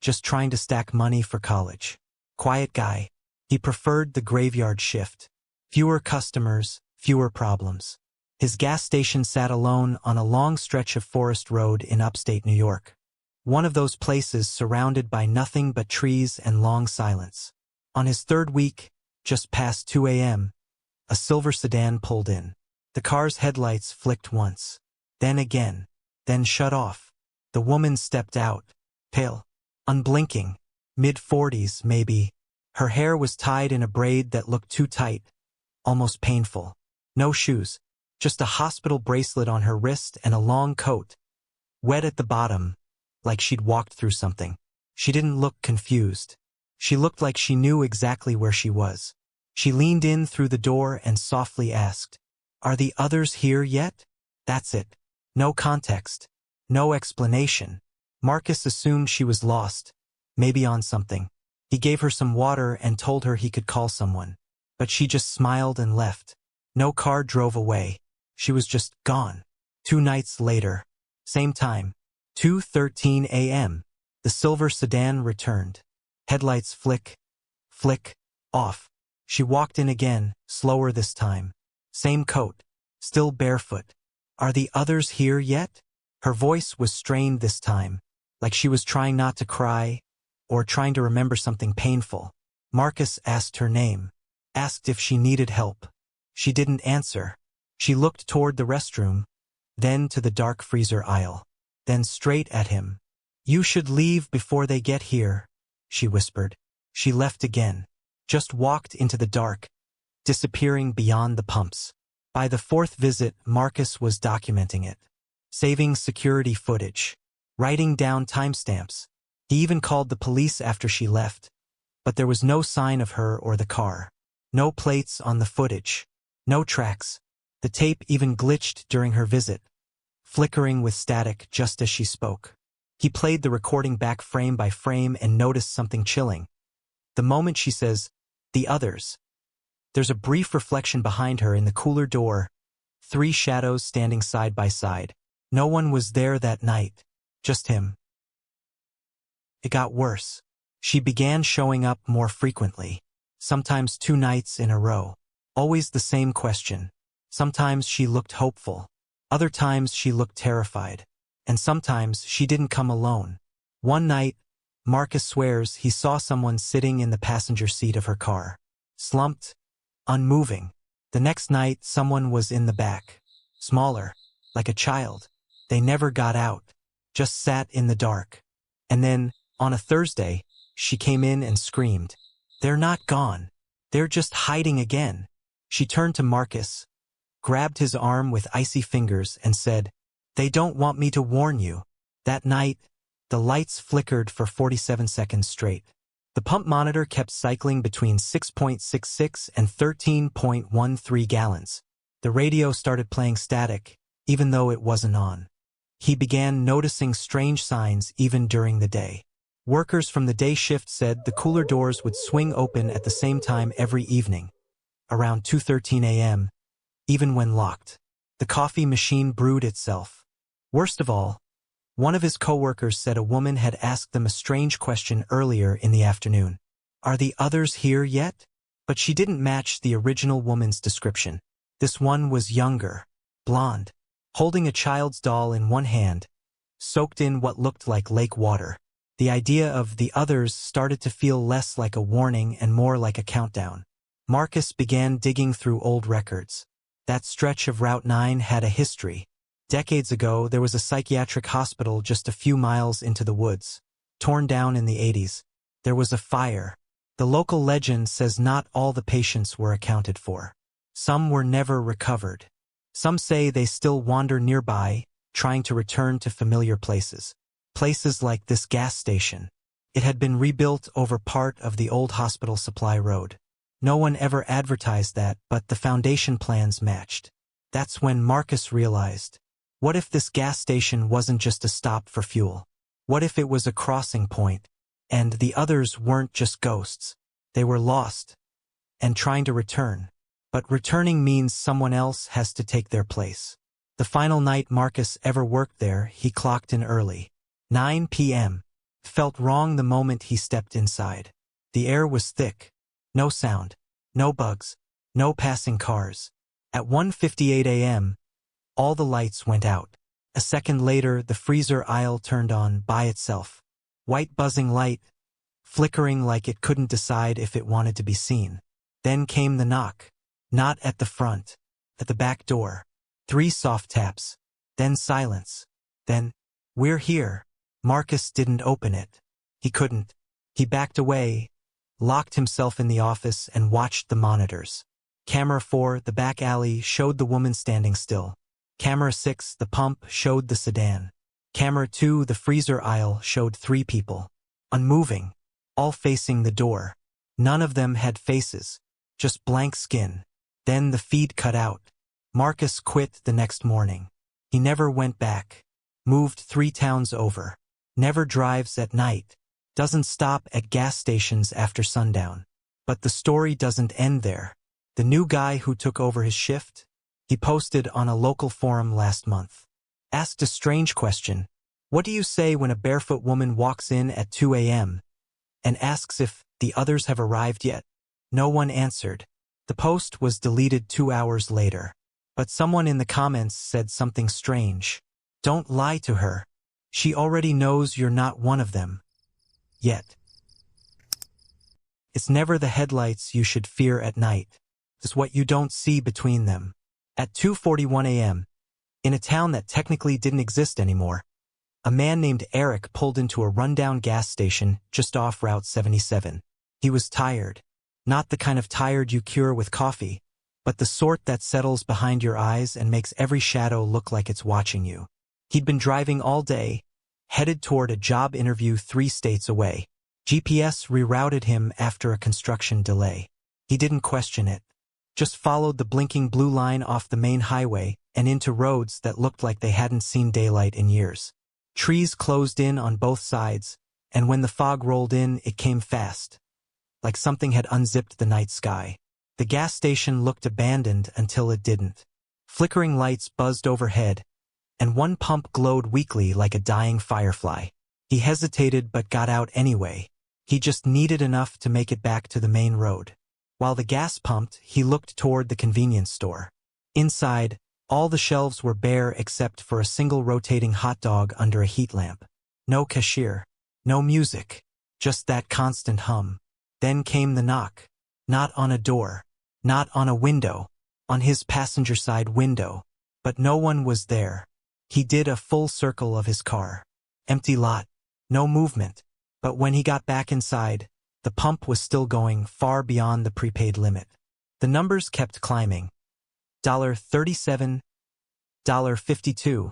just trying to stack money for college. Quiet guy. He preferred the graveyard shift. Fewer customers, fewer problems. His gas station sat alone on a long stretch of forest road in upstate New York. One of those places surrounded by nothing but trees and long silence. On his third week, just past 2 a.m., a silver sedan pulled in. The car's headlights flicked once, then again, then shut off. The woman stepped out, pale, unblinking, mid-40s maybe, Her hair was tied in a braid that looked too tight, almost painful. No shoes, just a hospital bracelet on her wrist and a long coat, wet at the bottom, like she'd walked through something. She didn't look confused. She looked like she knew exactly where she was. She leaned in through the door and softly asked, "Are the others here yet?" That's it. No context. No explanation. Marcus assumed she was lost, maybe on something. He gave her some water and told her he could call someone. But she just smiled and left. No car drove away. She was just gone. 2 nights later. Same time. 2:13 a.m. The silver sedan returned. Headlights flick, off. She walked in again, slower this time. Same coat. Still barefoot. "Are the others here yet?" Her voice was strained this time, like she was trying not to cry, or trying to remember something painful. Marcus asked her name, asked if she needed help. She didn't answer. She looked toward the restroom, then to the dark freezer aisle, then straight at him. "You should leave before they get here," she whispered. She left again, just walked into the dark, disappearing beyond the pumps. By the 4th visit, Marcus was documenting it, saving security footage, writing down timestamps. He even called the police after she left, but there was no sign of her or the car. No plates on the footage. No tracks. The tape even glitched during her visit, flickering with static just as she spoke. He played the recording back frame by frame and noticed something chilling. The moment she says, "the others," there's a brief reflection behind her in the cooler door, 3 shadows standing side by side. No one was there that night, just him. It got worse. She began showing up more frequently, sometimes 2 nights in a row. Always the same question. Sometimes she looked hopeful. Other times she looked terrified. And sometimes she didn't come alone. One night, Marcus swears he saw someone sitting in the passenger seat of her car, slumped, unmoving. The next night, someone was in the back, smaller, like a child. They never got out, just sat in the dark. And then, on a Thursday, she came in and screamed, "They're not gone. They're just hiding again." She turned to Marcus, grabbed his arm with icy fingers and said, "They don't want me to warn you." That night, the lights flickered for 47 seconds straight. The pump monitor kept cycling between 6.66 and 13.13 gallons. The radio started playing static, even though it wasn't on. He began noticing strange signs even during the day. Workers from the day shift said the cooler doors would swing open at the same time every evening, around 2:13 a.m., even when locked. The coffee machine brewed itself. Worst of all, one of his coworkers said a woman had asked them a strange question earlier in the afternoon. "Are the others here yet?" But she didn't match the original woman's description. This one was younger, blonde, holding a child's doll in one hand, soaked in what looked like lake water. The idea of the others started to feel less like a warning and more like a countdown. Marcus began digging through old records. That stretch of Route 9 had a history. Decades ago, there was a psychiatric hospital just a few miles into the woods, torn down in the 80s. There was a fire. The local legend says not all the patients were accounted for. Some were never recovered. Some say they still wander nearby, trying to return to familiar places. Places like this gas station. It had been rebuilt over part of the old hospital supply road. No one ever advertised that, but the foundation plans matched. That's when Marcus realized, what if this gas station wasn't just a stop for fuel? What if it was a crossing point, and the others weren't just ghosts? They were lost, and trying to return. But returning means someone else has to take their place. The final night Marcus ever worked there, he clocked in early. 9 p.m. Felt wrong the moment he stepped inside. The air was thick. No sound. No bugs. No passing cars. At 1:58 a.m., all the lights went out. A second later, the freezer aisle turned on by itself. White buzzing light, flickering like it couldn't decide if it wanted to be seen. Then came the knock. Not at the front. At the back door. 3 soft taps. Then silence. Then, "We're here." Marcus didn't open it. He couldn't. He backed away, locked himself in the office and watched the monitors. Camera 4, the back alley, showed the woman standing still. Camera 6, the pump, showed the sedan. Camera 2, the freezer aisle, showed 3 people. Unmoving, all facing the door. None of them had faces, just blank skin. Then the feed cut out. Marcus quit the next morning. He never went back. Moved 3 towns over. Never drives at night. Doesn't stop at gas stations after sundown. But the story doesn't end there. The new guy who took over his shift? He posted on a local forum last month. Asked a strange question. What do you say when a barefoot woman walks in at 2 a.m. and asks if the others have arrived yet? No one answered. The post was deleted 2 hours later. But someone in the comments said something strange. Don't lie to her. She already knows you're not one of them. Yet. It's never the headlights you should fear at night. It's what you don't see between them. At 2:41 a.m., in a town that technically didn't exist anymore, a man named Eric pulled into a rundown gas station just off Route 77. He was tired. Not the kind of tired you cure with coffee, but the sort that settles behind your eyes and makes every shadow look like it's watching you. He'd been driving all day, headed toward a job interview 3 states away. GPS rerouted him after a construction delay. He didn't question it. Just followed the blinking blue line off the main highway and into roads that looked like they hadn't seen daylight in years. Trees closed in on both sides, and when the fog rolled in, it came fast, like something had unzipped the night sky. The gas station looked abandoned until it didn't. Flickering lights buzzed overhead, and one pump glowed weakly like a dying firefly. He hesitated but got out anyway. He just needed enough to make it back to the main road. While the gas pumped, he looked toward the convenience store. Inside, all the shelves were bare except for a single rotating hot dog under a heat lamp. No cashier. No music. Just that constant hum. Then came the knock. Not on a door. Not on a window. On his passenger side window. But no one was there. He did a full circle of his car. Empty lot. No movement. But when he got back inside, the pump was still going far beyond the prepaid limit. The numbers kept climbing. $37, $52,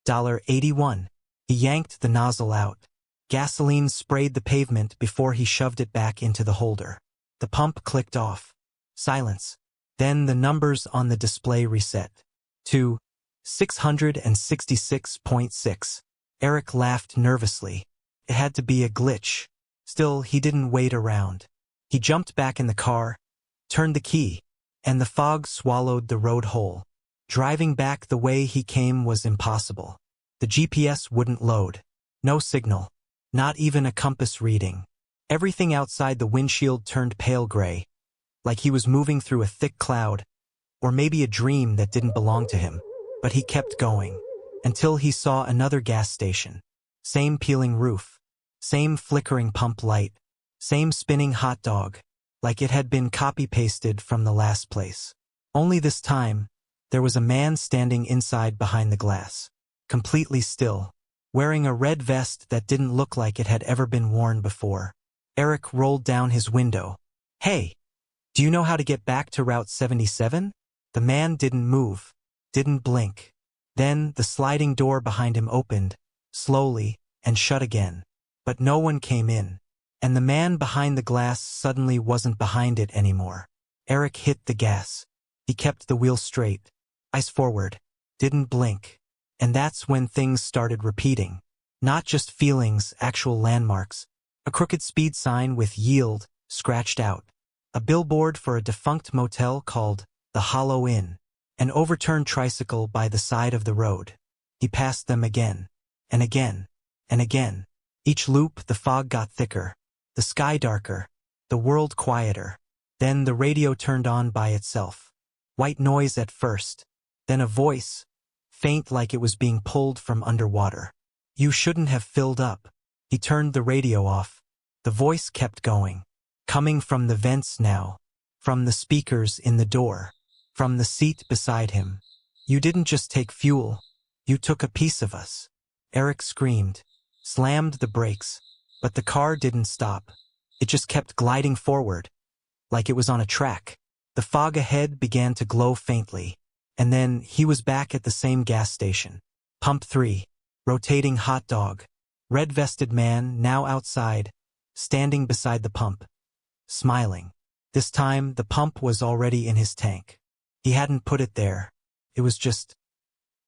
$81. He yanked the nozzle out. Gasoline sprayed the pavement before he shoved it back into the holder. The pump clicked off. Silence. Then the numbers on the display reset. To 666.6. Eric laughed nervously. It had to be a glitch. Still, he didn't wait around. He jumped back in the car, turned the key, and the fog swallowed the road whole. Driving back the way he came was impossible. The GPS wouldn't load. No signal. Not even a compass reading. Everything outside the windshield turned pale gray, like he was moving through a thick cloud, or maybe a dream that didn't belong to him. But he kept going, until he saw another gas station. Same peeling roof. Same flickering pump light. Same spinning hot dog, like it had been copy-pasted from the last place. Only this time, there was a man standing inside behind the glass. Completely still. Wearing a red vest that didn't look like it had ever been worn before. Eric rolled down his window. Hey, do you know how to get back to Route 77? The man didn't move. Didn't blink. Then the sliding door behind him opened, slowly, and shut again. But no one came in. And the man behind the glass suddenly wasn't behind it anymore. Eric hit the gas. He kept the wheel straight. Eyes forward. Didn't blink. And that's when things started repeating. Not just feelings, actual landmarks. A crooked speed sign with "Yield" scratched out. A billboard for a defunct motel called the Hollow Inn. An overturned tricycle by the side of the road. He passed them again. And again. And again. Each loop, the fog got thicker. The sky darker. The world quieter. Then the radio turned on by itself. White noise at first. Then a voice, faint like it was being pulled from underwater. You shouldn't have filled up. He turned the radio off. The voice kept going. Coming from the vents now. From the speakers in the door. From the seat beside him. You didn't just take fuel. You took a piece of us. Eric screamed. Slammed the brakes. But the car didn't stop. It just kept gliding forward, like it was on a track. The fog ahead began to glow faintly, and then he was back at the same gas station. Pump 3. Rotating hot dog. Red-vested man, now outside, standing beside the pump, smiling. This time, the pump was already in his tank. He hadn't put it there. It was just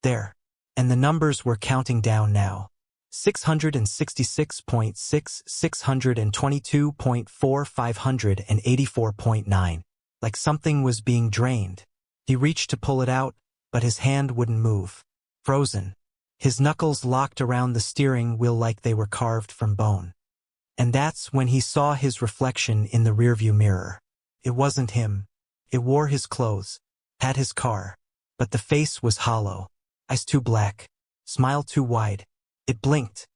there. And the numbers were counting down now. 666.6, 622.4, 584.9. Like something was being drained. He reached to pull it out, but his hand wouldn't move. Frozen. His knuckles locked around the steering wheel like they were carved from bone. And that's when he saw his reflection in the rearview mirror. It wasn't him. It wore his clothes, had his car, but the face was hollow. Eyes too black, smile too wide. It blinked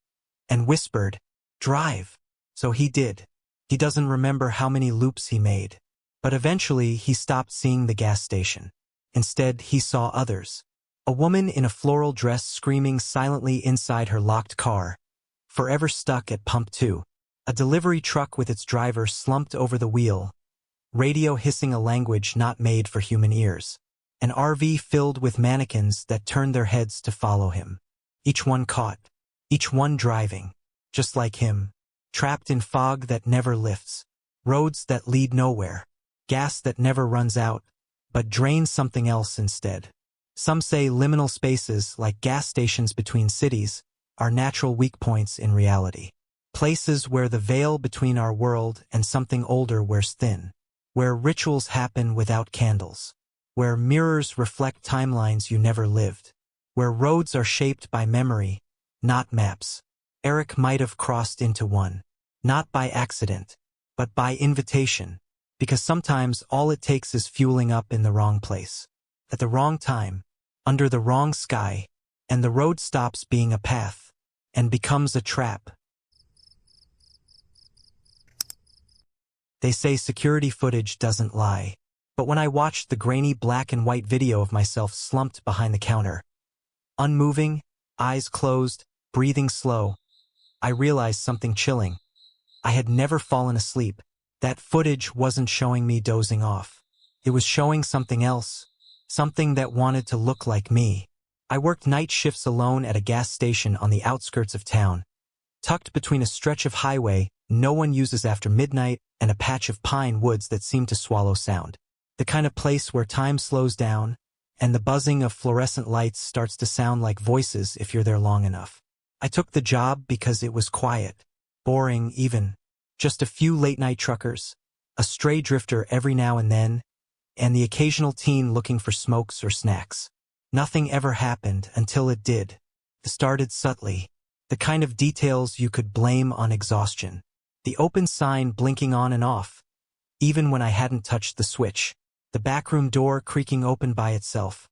and whispered, "Drive." So he did. He doesn't remember how many loops he made. But eventually he stopped seeing the gas station. Instead, he saw others. A woman in a floral dress screaming silently inside her locked car, forever stuck at pump 2. A delivery truck with its driver slumped over the wheel, radio hissing a language not made for human ears. An RV filled with mannequins that turned their heads to follow him. Each one caught, each one driving, just like him, trapped in fog that never lifts, roads that lead nowhere, gas that never runs out, but drains something else instead. Some say liminal spaces, like gas stations between cities, are natural weak points in reality. Places where the veil between our world and something older wears thin. Where rituals happen without candles. Where mirrors reflect timelines you never lived. Where roads are shaped by memory, not maps. Eric might have crossed into one. Not by accident, but by invitation. Because sometimes all it takes is fueling up in the wrong place. At the wrong time, under the wrong sky, and the road stops being a path, and becomes a trap. They say security footage doesn't lie, but when I watched the grainy black and white video of myself slumped behind the counter, unmoving, eyes closed, breathing slow, I realized something chilling. I had never fallen asleep. That footage wasn't showing me dozing off. It was showing something else. Something that wanted to look like me. I worked night shifts alone at a gas station on the outskirts of town, tucked between a stretch of highway no one uses after midnight and a patch of pine woods that seem to swallow sound. The kind of place where time slows down, and the buzzing of fluorescent lights starts to sound like voices if you're there long enough. I took the job because it was quiet, boring even, just a few late-night truckers, a stray drifter every now and then, and the occasional teen looking for smokes or snacks. Nothing ever happened until it did. It started subtly, the kind of details you could blame on exhaustion. The open sign blinking on and off, even when I hadn't touched the switch. The backroom door creaking open by itself,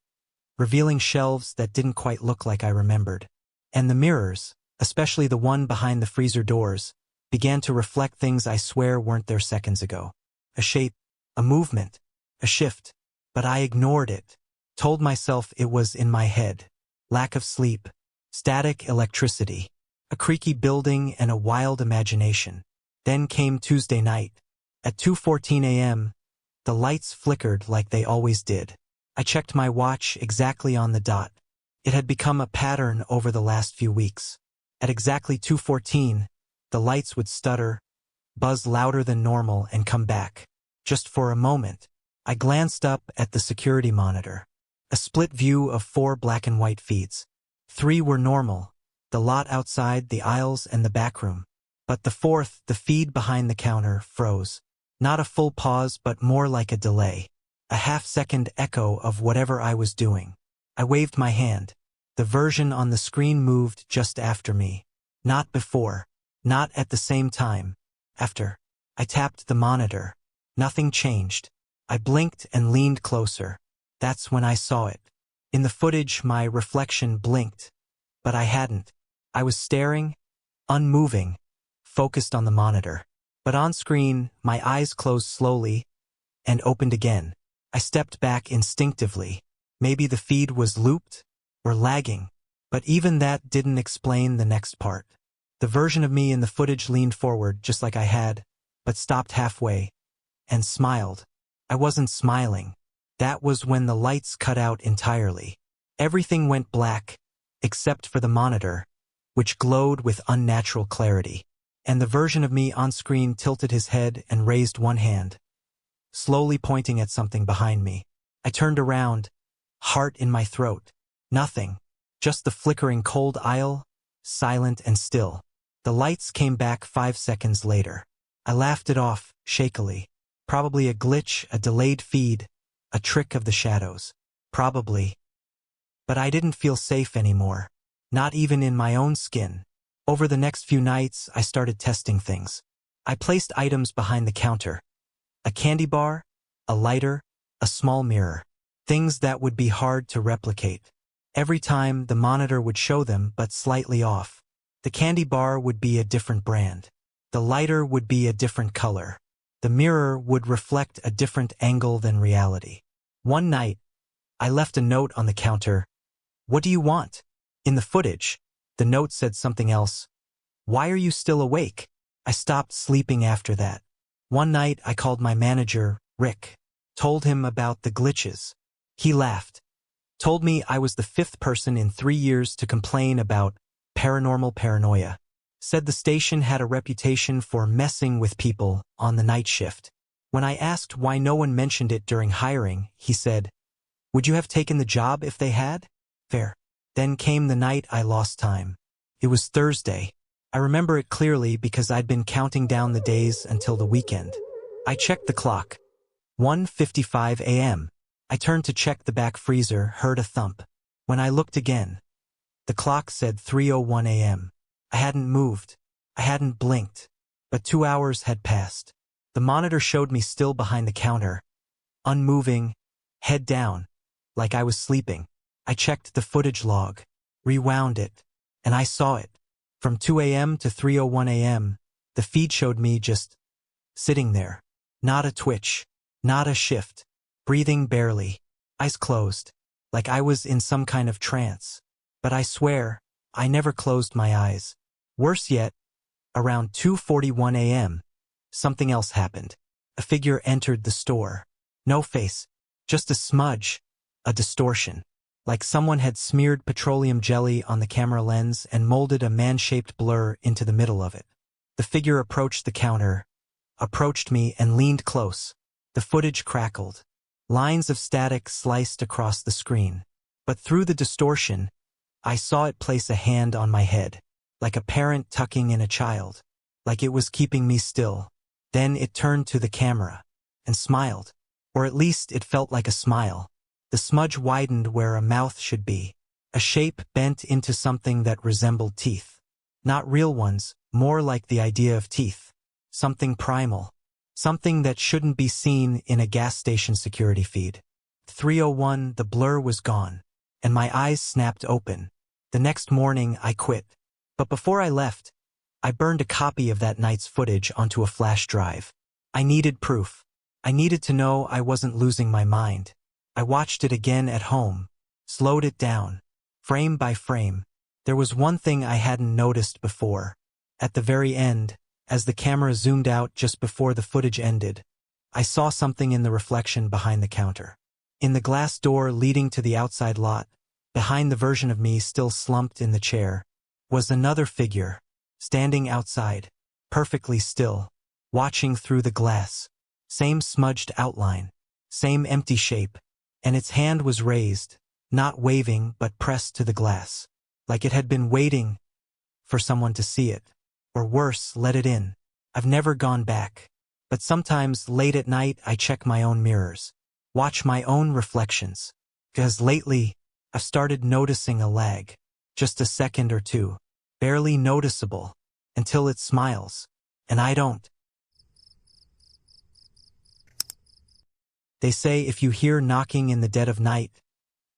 revealing shelves that didn't quite look like I remembered. And the mirrors, especially the one behind the freezer doors, began to reflect things I swear weren't there seconds ago. A shape, a movement, a shift. But I ignored it, told myself it was in my head. Lack of sleep, static electricity, a creaky building and a wild imagination. Then came Tuesday night. At 2:14 a.m., the lights flickered like they always did. I checked my watch exactly on the dot. It had become a pattern over the last few weeks. At exactly 2:14, the lights would stutter, buzz louder than normal, and come back. Just for a moment, I glanced up at the security monitor. A split view of 4 black and white feeds. 3 were normal, the lot outside, the aisles, and the back room. But the 4th, the feed behind the counter, froze. Not a full pause, but more like a delay. A half-second echo of whatever I was doing. I waved my hand. The version on the screen moved just after me. Not before. Not at the same time. After. I tapped the monitor. Nothing changed. I blinked and leaned closer. That's when I saw it. In the footage, my reflection blinked. But I hadn't. I was staring, unmoving, focused on the monitor. But on screen, my eyes closed slowly and opened again. I stepped back instinctively. Maybe the feed was looped or lagging. But even that didn't explain the next part. The version of me in the footage leaned forward just like I had, but stopped halfway, and smiled. I wasn't smiling. That was when the lights cut out entirely. Everything went black, except for the monitor, which glowed with unnatural clarity. And the version of me on screen tilted his head and raised one hand, slowly pointing at something behind me. I turned around, heart in my throat. Nothing. Just the flickering cold aisle, silent and still. The lights came back 5 seconds later. I laughed it off, shakily. Probably a glitch, a delayed feed, a trick of the shadows. Probably. But I didn't feel safe anymore. Not even in my own skin. Over the next few nights, I started testing things. I placed items behind the counter. A candy bar, a lighter, a small mirror. Things that would be hard to replicate. Every time, the monitor would show them, but slightly off. The candy bar would be a different brand. The lighter would be a different color. The mirror would reflect a different angle than reality. One night, I left a note on the counter. "What do you want?" In the footage, the note said something else. "Why are you still awake?" I stopped sleeping after that. One night, I called my manager, Rick. Told him about the glitches. He laughed. Told me I was the 5th person in 3 years to complain about paranormal paranoia. Said the station had a reputation for messing with people on the night shift. When I asked why no one mentioned it during hiring, he said, "Would you have taken the job if they had?" Fair. Then came the night I lost time. It was Thursday. I remember it clearly because I'd been counting down the days until the weekend. I checked the clock. 1:55 a.m. I turned to check the back freezer, heard a thump. When I looked again, the clock said 3:01 a.m. I hadn't moved. I hadn't blinked. But 2 hours had passed. The monitor showed me still behind the counter, unmoving, head down, like I was sleeping. I checked the footage log, rewound it, and I saw it. From 2 a.m. to 3:01 a.m., the feed showed me just sitting there. Not a twitch, not a shift, breathing barely, eyes closed, like I was in some kind of trance. But I swear, I never closed my eyes. Worse yet, around 2:41 a.m., something else happened. A figure entered the store. No face, just a smudge, a distortion. Like someone had smeared petroleum jelly on the camera lens and molded a man-shaped blur into the middle of it. The figure approached the counter, approached me and leaned close. The footage crackled. Lines of static sliced across the screen. But through the distortion, I saw it place a hand on my head, like a parent tucking in a child, like it was keeping me still. Then it turned to the camera and smiled, or at least it felt like a smile. The smudge widened where a mouth should be, a shape bent into something that resembled teeth. Not real ones, more like the idea of teeth. Something primal. Something that shouldn't be seen in a gas station security feed. 3:01, the blur was gone, and my eyes snapped open. The next morning, I quit. But before I left, I burned a copy of that night's footage onto a flash drive. I needed proof. I needed to know I wasn't losing my mind. I watched it again at home, slowed it down, frame by frame. There was one thing I hadn't noticed before. At the very end, as the camera zoomed out just before the footage ended, I saw something in the reflection behind the counter. In the glass door leading to the outside lot, behind the version of me still slumped in the chair, was another figure, standing outside, perfectly still, watching through the glass. Same smudged outline, same empty shape, and its hand was raised, not waving but pressed to the glass, like it had been waiting for someone to see it, or worse, let it in. I've never gone back, but sometimes late at night I check my own mirrors, watch my own reflections, because lately I've started noticing a lag, just a second or two, barely noticeable, until it smiles, and I don't. They say if you hear knocking in the dead of night,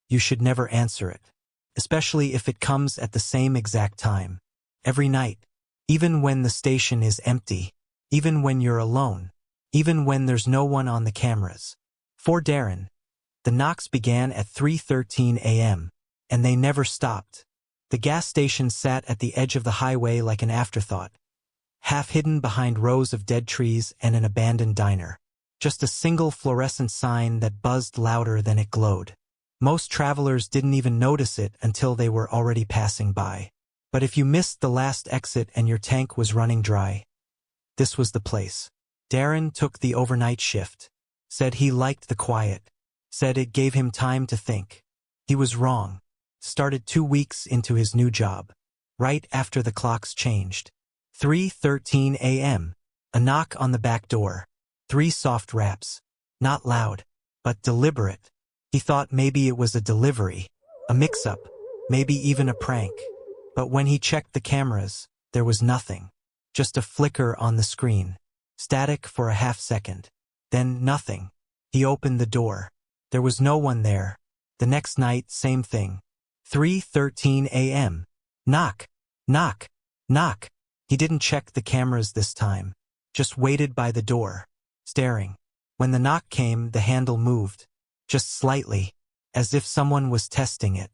you should never answer it, especially if it comes at the same exact time, every night, even when the station is empty, even when you're alone, even when there's no one on the cameras. For Darren, the knocks began at 3:13 a.m., and they never stopped. The gas station sat at the edge of the highway like an afterthought, half hidden behind rows of dead trees and an abandoned diner. Just a single fluorescent sign that buzzed louder than it glowed. Most travelers didn't even notice it until they were already passing by. But if you missed the last exit and your tank was running dry, this was the place. Darren took the overnight shift. Said he liked the quiet. Said it gave him time to think. He was wrong. Started 2 weeks into his new job. Right after the clocks changed. 3:13 a.m. A knock on the back door. 3 soft raps. Not loud, but deliberate. He thought maybe it was a delivery, a mix-up, maybe even a prank. But when he checked the cameras, there was nothing. Just a flicker on the screen. Static for a half second. Then nothing. He opened the door. There was no one there. The next night, same thing. 3:13 a.m. Knock, knock, knock. He didn't check the cameras this time. Just waited by the door, staring. When the knock came, the handle moved. Just slightly, as if someone was testing it.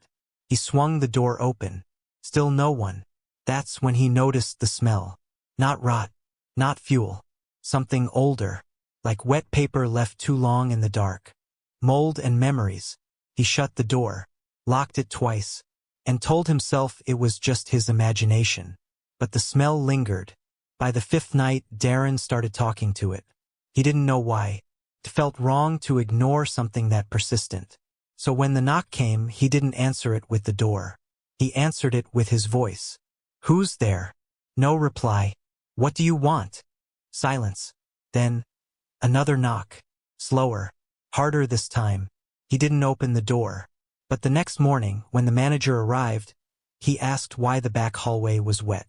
He swung the door open. Still no one. That's when he noticed the smell. Not rot, not fuel. Something older, like wet paper left too long in the dark. Mold and memories. He shut the door, locked it twice, and told himself it was just his imagination. But the smell lingered. By the 5th night, Darren started talking to it. He didn't know why. It felt wrong to ignore something that persistent. So when the knock came, he didn't answer it with the door. He answered it with his voice. Who's there? No reply. What do you want? Silence. Then, another knock. Slower. Harder this time. He didn't open the door. But the next morning, when the manager arrived, he asked why the back hallway was wet.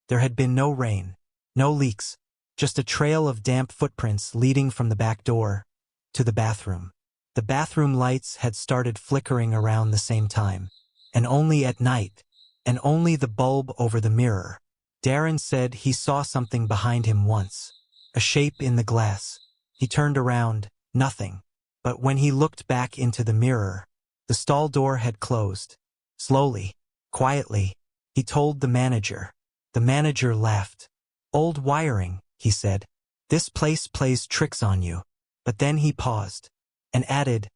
There had been no rain. No leaks. Just a trail of damp footprints leading from the back door to the bathroom. The bathroom lights had started flickering around the same time. And only at night. And only the bulb over the mirror. Darren said he saw something behind him once. A shape in the glass. He turned around. Nothing. But when he looked back into the mirror, the stall door had closed. Slowly. Quietly. He told the manager. The manager laughed. Old wiring, he said. This place plays tricks on you. But then he paused. And added,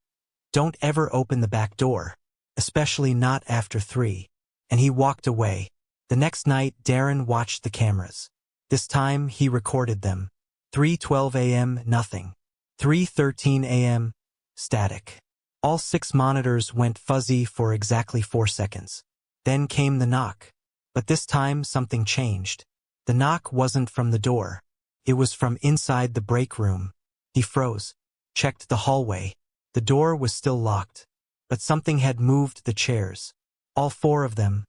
don't ever open the back door. Especially not after 3. And he walked away. The next night, Darren watched the cameras. This time, he recorded them. 3:12 a.m., nothing. 3:13 a.m., static. All 6 monitors went fuzzy for exactly 4 seconds. Then came the knock. But this time, something changed. The knock wasn't from the door. It was from inside the break room. He froze. Checked the hallway. The door was still locked. But something had moved the chairs. All 4 of them.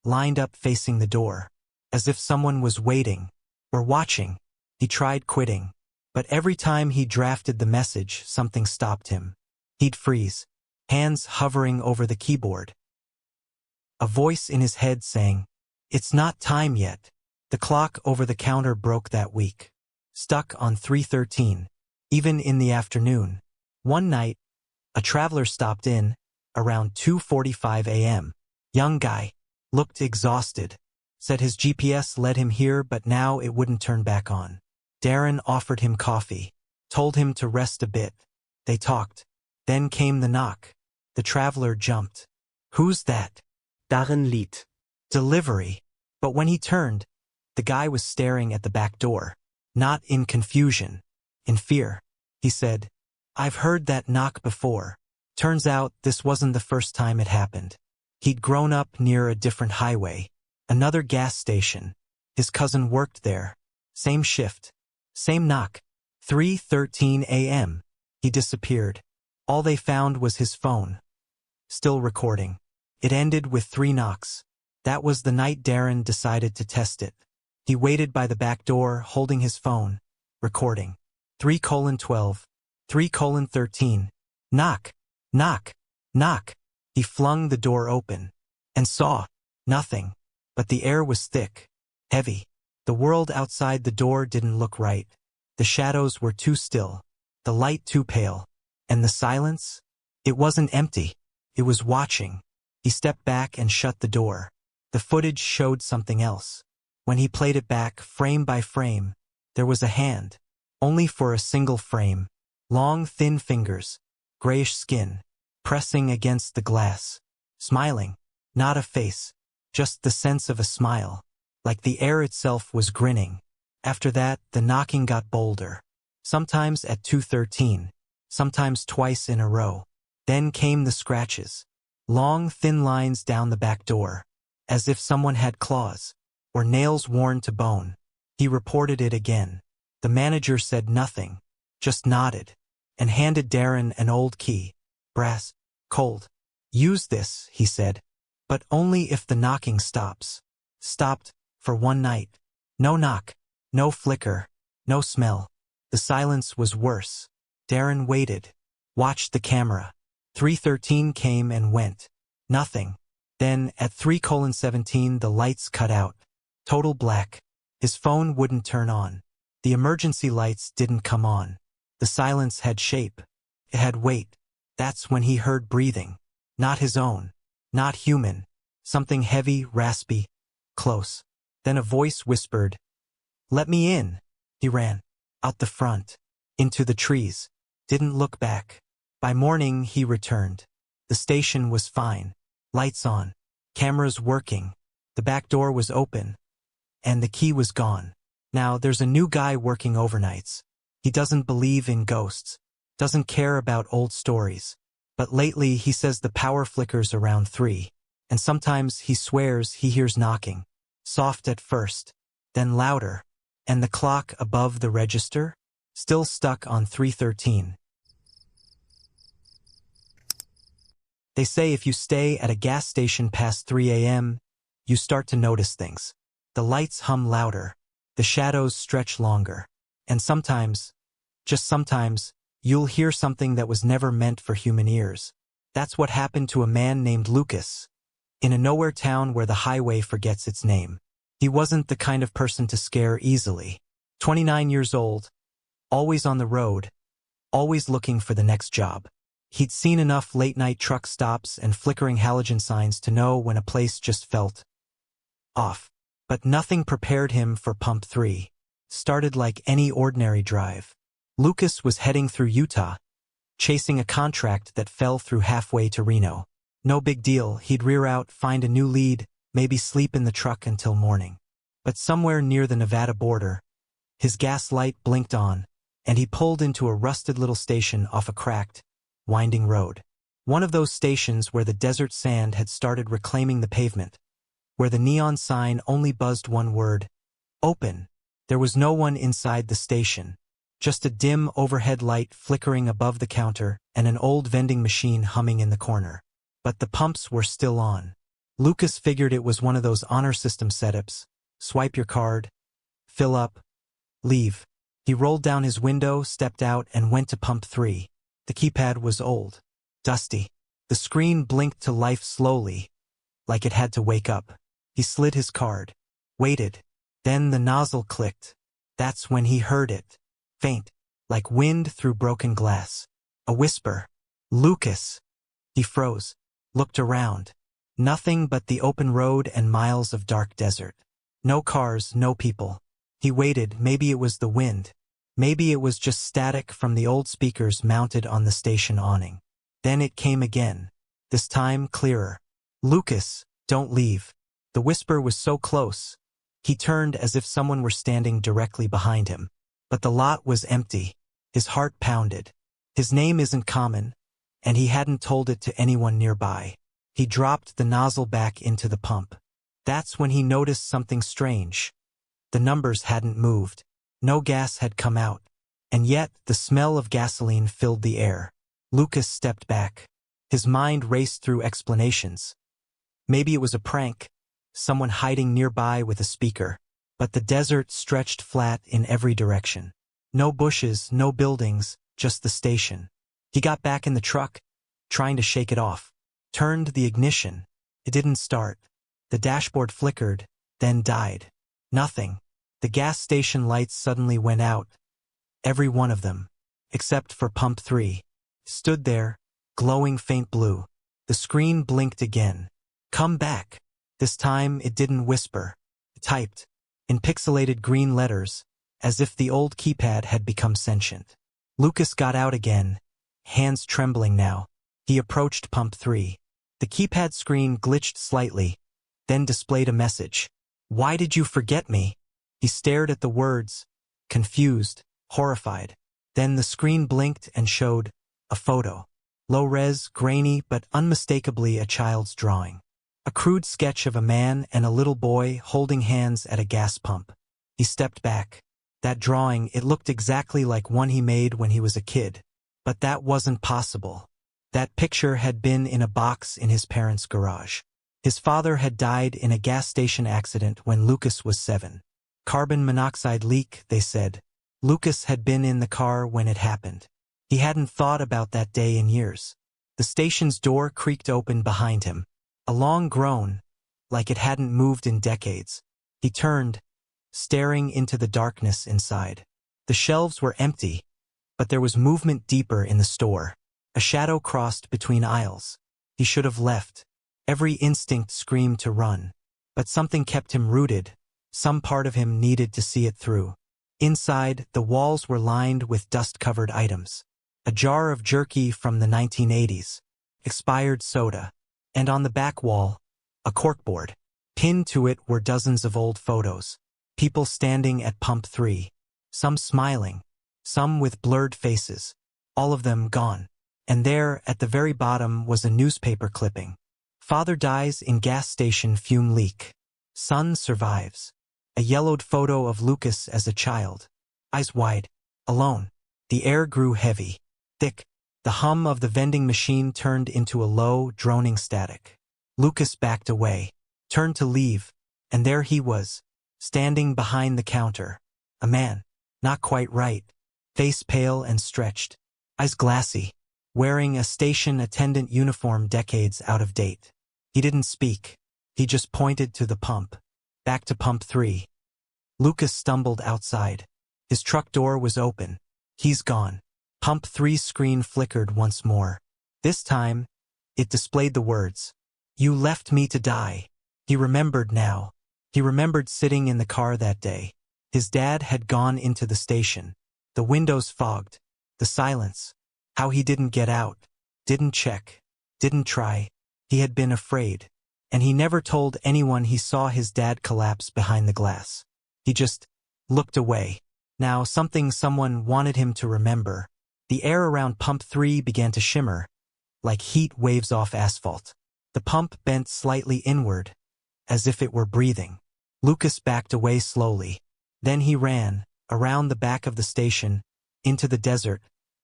Lined up facing the door. As if someone was waiting. Or watching. He tried quitting. But every time he drafted the message, something stopped him. He'd freeze. Hands hovering over the keyboard. A voice in his head saying, it's not time yet. The clock over the counter broke that week. Stuck on 3:13. Even in the afternoon. One night, a traveler stopped in, around 2:45 a.m. Young guy. Looked exhausted. Said his GPS led him here but now it wouldn't turn back on. Darren offered him coffee. Told him to rest a bit. They talked. Then came the knock. The traveler jumped. Who's that? Darren Lied. Delivery. But when he turned, the guy was staring at the back door. Not in confusion. In fear. He said, I've heard that knock before. Turns out this wasn't the first time it happened. He'd grown up near a different highway. Another gas station. His cousin worked there. Same shift. Same knock. 3:13 a.m. He disappeared. All they found was his phone. Still recording. It ended with 3 knocks. That was the night Darren decided to test it. He waited by the back door, holding his phone. Recording. 3:12. 3:13. Knock. Knock. Knock. He flung the door open. And saw. Nothing. But the air was thick. Heavy. The world outside the door didn't look right. The shadows were too still. The light too pale. And the silence? It wasn't empty. It was watching. He stepped back and shut the door. The footage showed something else. When he played it back, frame by frame, there was a hand. Only for a single frame. Long, thin fingers. Grayish skin. Pressing against the glass. Smiling. Not a face. Just the sense of a smile. Like the air itself was grinning. After that, the knocking got bolder. Sometimes at 2:13. Sometimes twice in a row. Then came the scratches. Long, thin lines down the back door. As if someone had claws. Or nails worn to bone. He reported it again. The manager said nothing. Just nodded. And handed Darren an old key. Brass. Cold. Use this, he said. But only if the knocking stops. Stopped. For one night. No knock. No flicker. No smell. The silence was worse. Darren waited. Watched the camera. 3:13 came and went. Nothing. Then, at 3:17 the lights cut out. Total black. His phone wouldn't turn on. The emergency lights didn't come on. The silence had shape. It had weight. That's when he heard breathing. Not his own. Not human. Something heavy, raspy. Close. Then a voice whispered, "Let me in." He ran. Out the front. Into the trees. Didn't look back. By morning he returned. The station was fine. Lights on. Cameras working. The back door was open. And the key was gone. Now there's a new guy working overnights. He doesn't believe in ghosts. Doesn't care about old stories. But lately he says the power flickers around 3. And sometimes he swears he hears knocking. Soft at first. Then louder. And the clock above the register? Still stuck on 3:13. They say if you stay at a gas station past 3 a.m., you start to notice things. The lights hum louder. The shadows stretch longer. And sometimes, just sometimes, you'll hear something that was never meant for human ears. That's what happened to a man named Lucas. In a nowhere town where the highway forgets its name. He wasn't the kind of person to scare easily. 29 years old. Always on the road. Always looking for the next job. He'd seen enough late-night truck stops and flickering halogen signs to know when a place just felt off. But nothing prepared him for Pump 3. Started like any ordinary drive. Lucas was heading through Utah, chasing a contract that fell through halfway to Reno. No big deal, he'd rear out, find a new lead, maybe sleep in the truck until morning. But somewhere near the Nevada border, his gas light blinked on, and he pulled into a rusted little station off a cracked, winding road. One of those stations where the desert sand had started reclaiming the pavement. Where the neon sign only buzzed one word, open. There was no one inside the station. Just a dim overhead light flickering above the counter and an old vending machine humming in the corner. But the pumps were still on. Lucas figured it was one of those honor system setups. Swipe your card, fill up, leave. He rolled down his window, stepped out, and went to Pump 3. The keypad was old, dusty. The screen blinked to life slowly, like it had to wake up. He slid his card, waited. Then the nozzle clicked. That's when he heard it. Faint, like wind through broken glass. A whisper. Lucas. He froze, looked around. Nothing but the open road and miles of dark desert. No cars, no people. He waited, maybe it was the wind. Maybe it was just static from the old speakers mounted on the station awning. Then it came again. This time clearer. Lucas, don't leave. The whisper was so close. He turned as if someone were standing directly behind him. But the lot was empty. His heart pounded. His name isn't common, and he hadn't told it to anyone nearby. He dropped the nozzle back into the pump. That's when he noticed something strange. The numbers hadn't moved. No gas had come out. And yet, the smell of gasoline filled the air. Lucas stepped back. His mind raced through explanations. Maybe it was a prank. Someone hiding nearby with a speaker. But the desert stretched flat in every direction. No bushes, no buildings, just the station. He got back in the truck, trying to shake it off. Turned the ignition. It didn't start. The dashboard flickered, then died. Nothing. The gas station lights suddenly went out. Every one of them. Except for Pump 3. Stood there, glowing faint blue. The screen blinked again. Come back. This time it didn't whisper. It typed. in pixelated green letters, as if the old keypad had become sentient. Lucas got out again, hands trembling now. He approached pump 3. The keypad screen glitched slightly, then displayed a message. "Why did you forget me?" He stared at the words, confused, horrified. Then the screen blinked and showed a photo. Low-res, grainy, but unmistakably a child's drawing. A crude sketch of a man and a little boy holding hands at a gas pump. He stepped back. That drawing, it looked exactly like one he made when he was a kid. But that wasn't possible. That picture had been in a box in his parents' garage. His father had died in a gas station accident when Lucas was 7. Carbon monoxide leak, they said. Lucas had been in the car when it happened. He hadn't thought about that day in years. The station's door creaked open behind him. A long groan, like it hadn't moved in decades. He turned, staring into the darkness inside. The shelves were empty, but there was movement deeper in the store. A shadow crossed between aisles. He should have left. Every instinct screamed to run. But something kept him rooted. Some part of him needed to see it through. Inside, the walls were lined with dust-covered items. A jar of jerky from the 1980s. Expired soda. And on the back wall, a corkboard. Pinned to it were dozens of old photos. People standing at pump 3. Some smiling. Some with blurred faces. All of them gone. And there, at the very bottom, was a newspaper clipping. Father dies in gas station fume leak. Son survives. A yellowed photo of Lucas as a child. Eyes wide. Alone. The air grew heavy. Thick. The hum of the vending machine turned into a low, droning static. Lucas backed away. Turned to leave. And there he was. Standing behind the counter. A man. Not quite right. Face pale and stretched. Eyes glassy. Wearing a station attendant uniform decades out of date. He didn't speak. He just pointed to the pump. Back to pump 3. Lucas stumbled outside. His truck door was open. He's gone. Pump 3's screen flickered once more. This time, it displayed the words, "You left me to die." He remembered now. He remembered sitting in the car that day. His dad had gone into the station. The windows fogged. The silence. How he didn't get out. Didn't check. Didn't try. He had been afraid. And he never told anyone he saw his dad collapse behind the glass. He just looked away. Now someone wanted him to remember. The air around pump 3 began to shimmer, like heat waves off asphalt. The pump bent slightly inward, as if it were breathing. Lucas backed away slowly. Then he ran, around the back of the station, into the desert,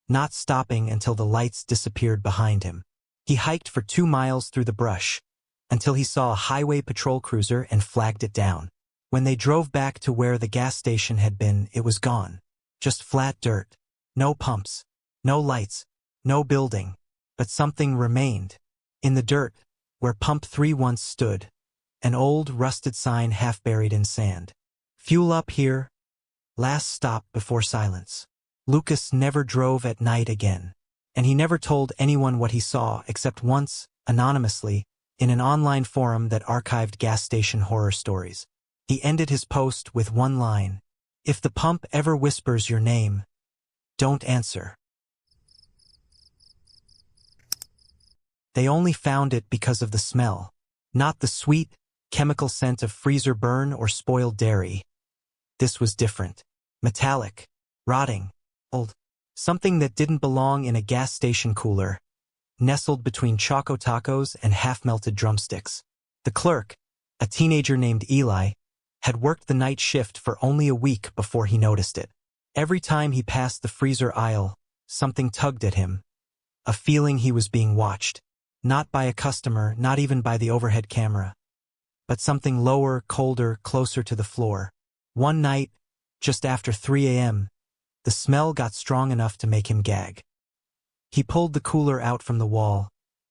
not stopping until the lights disappeared behind him. He hiked for 2 miles through the brush, until he saw a highway patrol cruiser and flagged it down. When they drove back to where the gas station had been, it was gone. Just flat dirt. No pumps. No lights. No building. But something remained. In the dirt, where pump 3 once stood. An old, rusted sign half buried in sand. Fuel up here. Last stop before silence. Lucas never drove at night again. And he never told anyone what he saw except once, anonymously, in an online forum that archived gas station horror stories. He ended his post with one line. "If the pump ever whispers your name, don't answer." They only found it because of the smell. Not the sweet, chemical scent of freezer burn or spoiled dairy. This was different. Metallic. Rotting. Old. Something that didn't belong in a gas station cooler. Nestled between Choco Tacos and half-melted drumsticks. The clerk, a teenager named Eli, had worked the night shift for only a week before he noticed it. Every time he passed the freezer aisle, something tugged at him. A feeling he was being watched. Not by a customer, not even by the overhead camera. But something lower, colder, closer to the floor. One night, just after 3 a.m., the smell got strong enough to make him gag. He pulled the cooler out from the wall,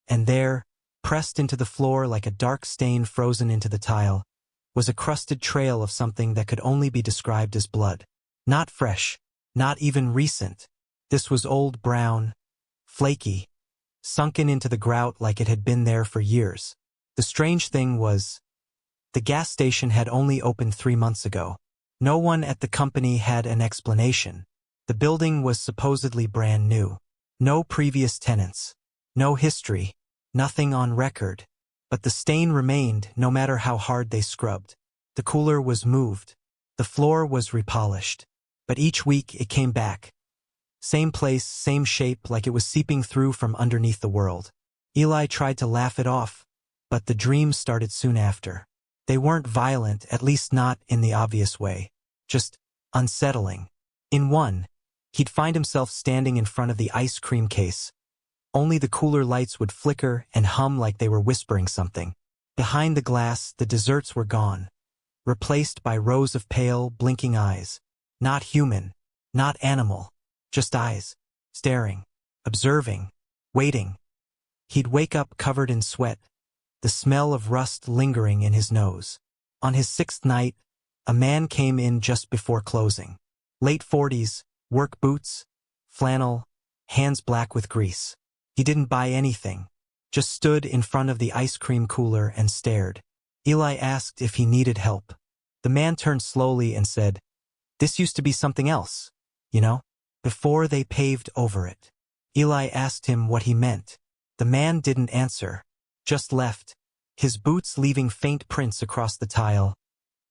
and there, pressed into the floor like a dark stain frozen into the tile, was a crusted trail of something that could only be described as blood. Not fresh, not even recent. This was old brown, flaky, sunken into the grout like it had been there for years. The strange thing was, The gas station had only opened 3 months ago. No one at the company had an explanation. The building was supposedly brand new. No previous tenants. No history. Nothing on record. But the stain remained no matter how hard they scrubbed. The cooler was moved. The floor was repolished. But each week it came back. Same place, same shape, like it was seeping through from underneath the world. Eli tried to laugh it off, but the dreams started soon after. They weren't violent, at least not in the obvious way. Just unsettling. In one, he'd find himself standing in front of the ice cream case. Only the cooler lights would flicker and hum like they were whispering something. Behind the glass, the desserts were gone, replaced by rows of pale, blinking eyes. Not human, not animal, just eyes, staring, observing, waiting. He'd wake up covered in sweat, the smell of rust lingering in his nose. On his 6th night, a man came in just before closing. Late 40s, work boots, flannel, hands black with grease. He didn't buy anything, just stood in front of the ice cream cooler and stared. Eli asked if he needed help. The man turned slowly and said, "This used to be something else, you know, before they paved over it." Eli asked him what he meant. The man didn't answer, just left, his boots leaving faint prints across the tile,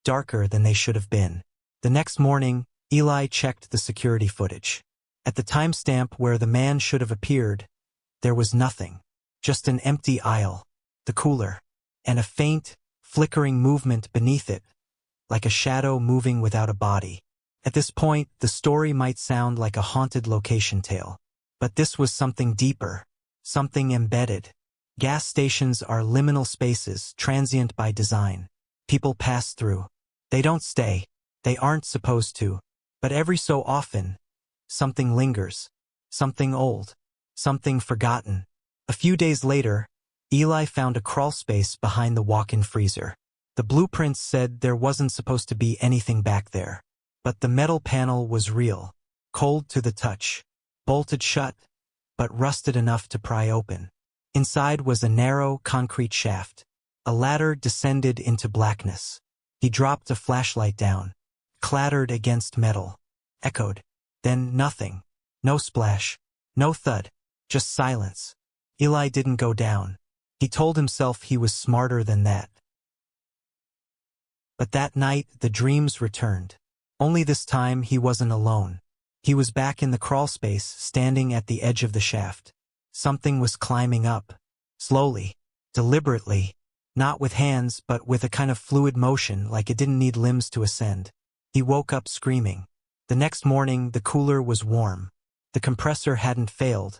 darker than they should have been. The next morning, Eli checked the security footage. At the timestamp where the man should have appeared, there was nothing, just an empty aisle, the cooler, and a faint, flickering movement beneath it, like a shadow moving without a body. At this point, the story might sound like a haunted location tale. But this was something deeper, something embedded. Gas stations are liminal spaces, transient by design. People pass through. They don't stay. They aren't supposed to. But every so often, something lingers. Something old. Something forgotten. A few days later, Eli found a crawl space behind the walk-in freezer. The blueprints said there wasn't supposed to be anything back there. But the metal panel was real, cold to the touch, bolted shut, but rusted enough to pry open. Inside was a narrow, concrete shaft. A ladder descended into blackness. He dropped a flashlight down, clattered against metal, echoed. Then nothing. No splash, no thud, just silence. Eli didn't go down. He told himself he was smarter than that. But that night, the dreams returned. Only this time he wasn't alone. He was back in the crawl space, standing at the edge of the shaft. Something was climbing up. Slowly. Deliberately. Not with hands, but with a kind of fluid motion, like it didn't need limbs to ascend. He woke up screaming. The next morning, the cooler was warm. The compressor hadn't failed,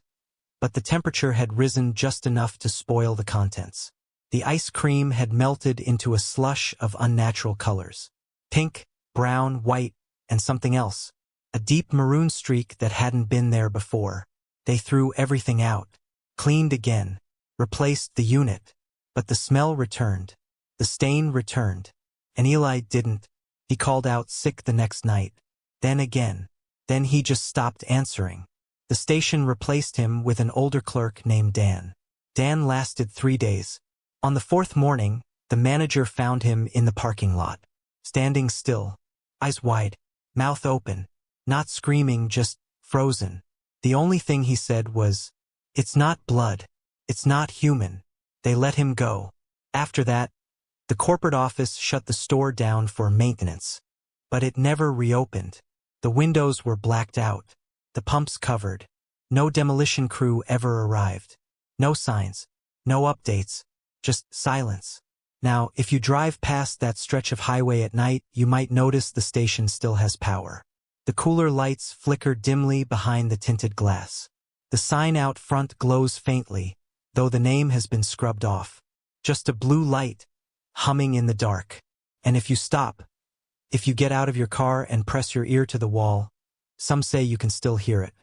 but the temperature had risen just enough to spoil the contents. The ice cream had melted into a slush of unnatural colors. Pink, brown, white, and something else. A deep maroon streak that hadn't been there before. They threw everything out. Cleaned again. Replaced the unit. But the smell returned. The stain returned. And Eli didn't. He called out sick the next night. Then again. Then he just stopped answering. The station replaced him with an older clerk named Dan. Dan lasted 3 days. On the 4th morning, the manager found him in the parking lot. Standing still. Eyes wide. Mouth open. Not screaming, just frozen. The only thing he said was, "It's not blood. It's not human." They let him go. After that, the corporate office shut the store down for maintenance. But it never reopened. The windows were blacked out. The pumps covered. No demolition crew ever arrived. No signs. No updates. Just silence. Now, if you drive past that stretch of highway at night, you might notice the station still has power. The cooler lights flicker dimly behind the tinted glass. The sign out front glows faintly, though the name has been scrubbed off. Just a blue light, humming in the dark. And if you stop, if you get out of your car and press your ear to the wall, some say you can still hear it.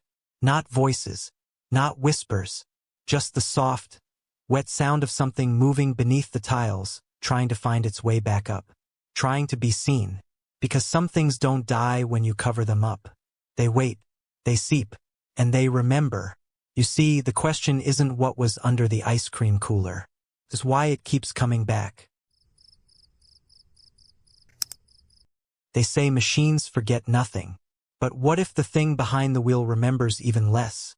Not voices, not whispers, just the soft, wet sound of something moving beneath the tiles, trying to find its way back up. Trying to be seen. Because some things don't die when you cover them up. They wait, they seep, and they remember. You see, the question isn't what was under the ice cream cooler. It's why it keeps coming back. They say machines forget nothing. But what if the thing behind the wheel remembers even less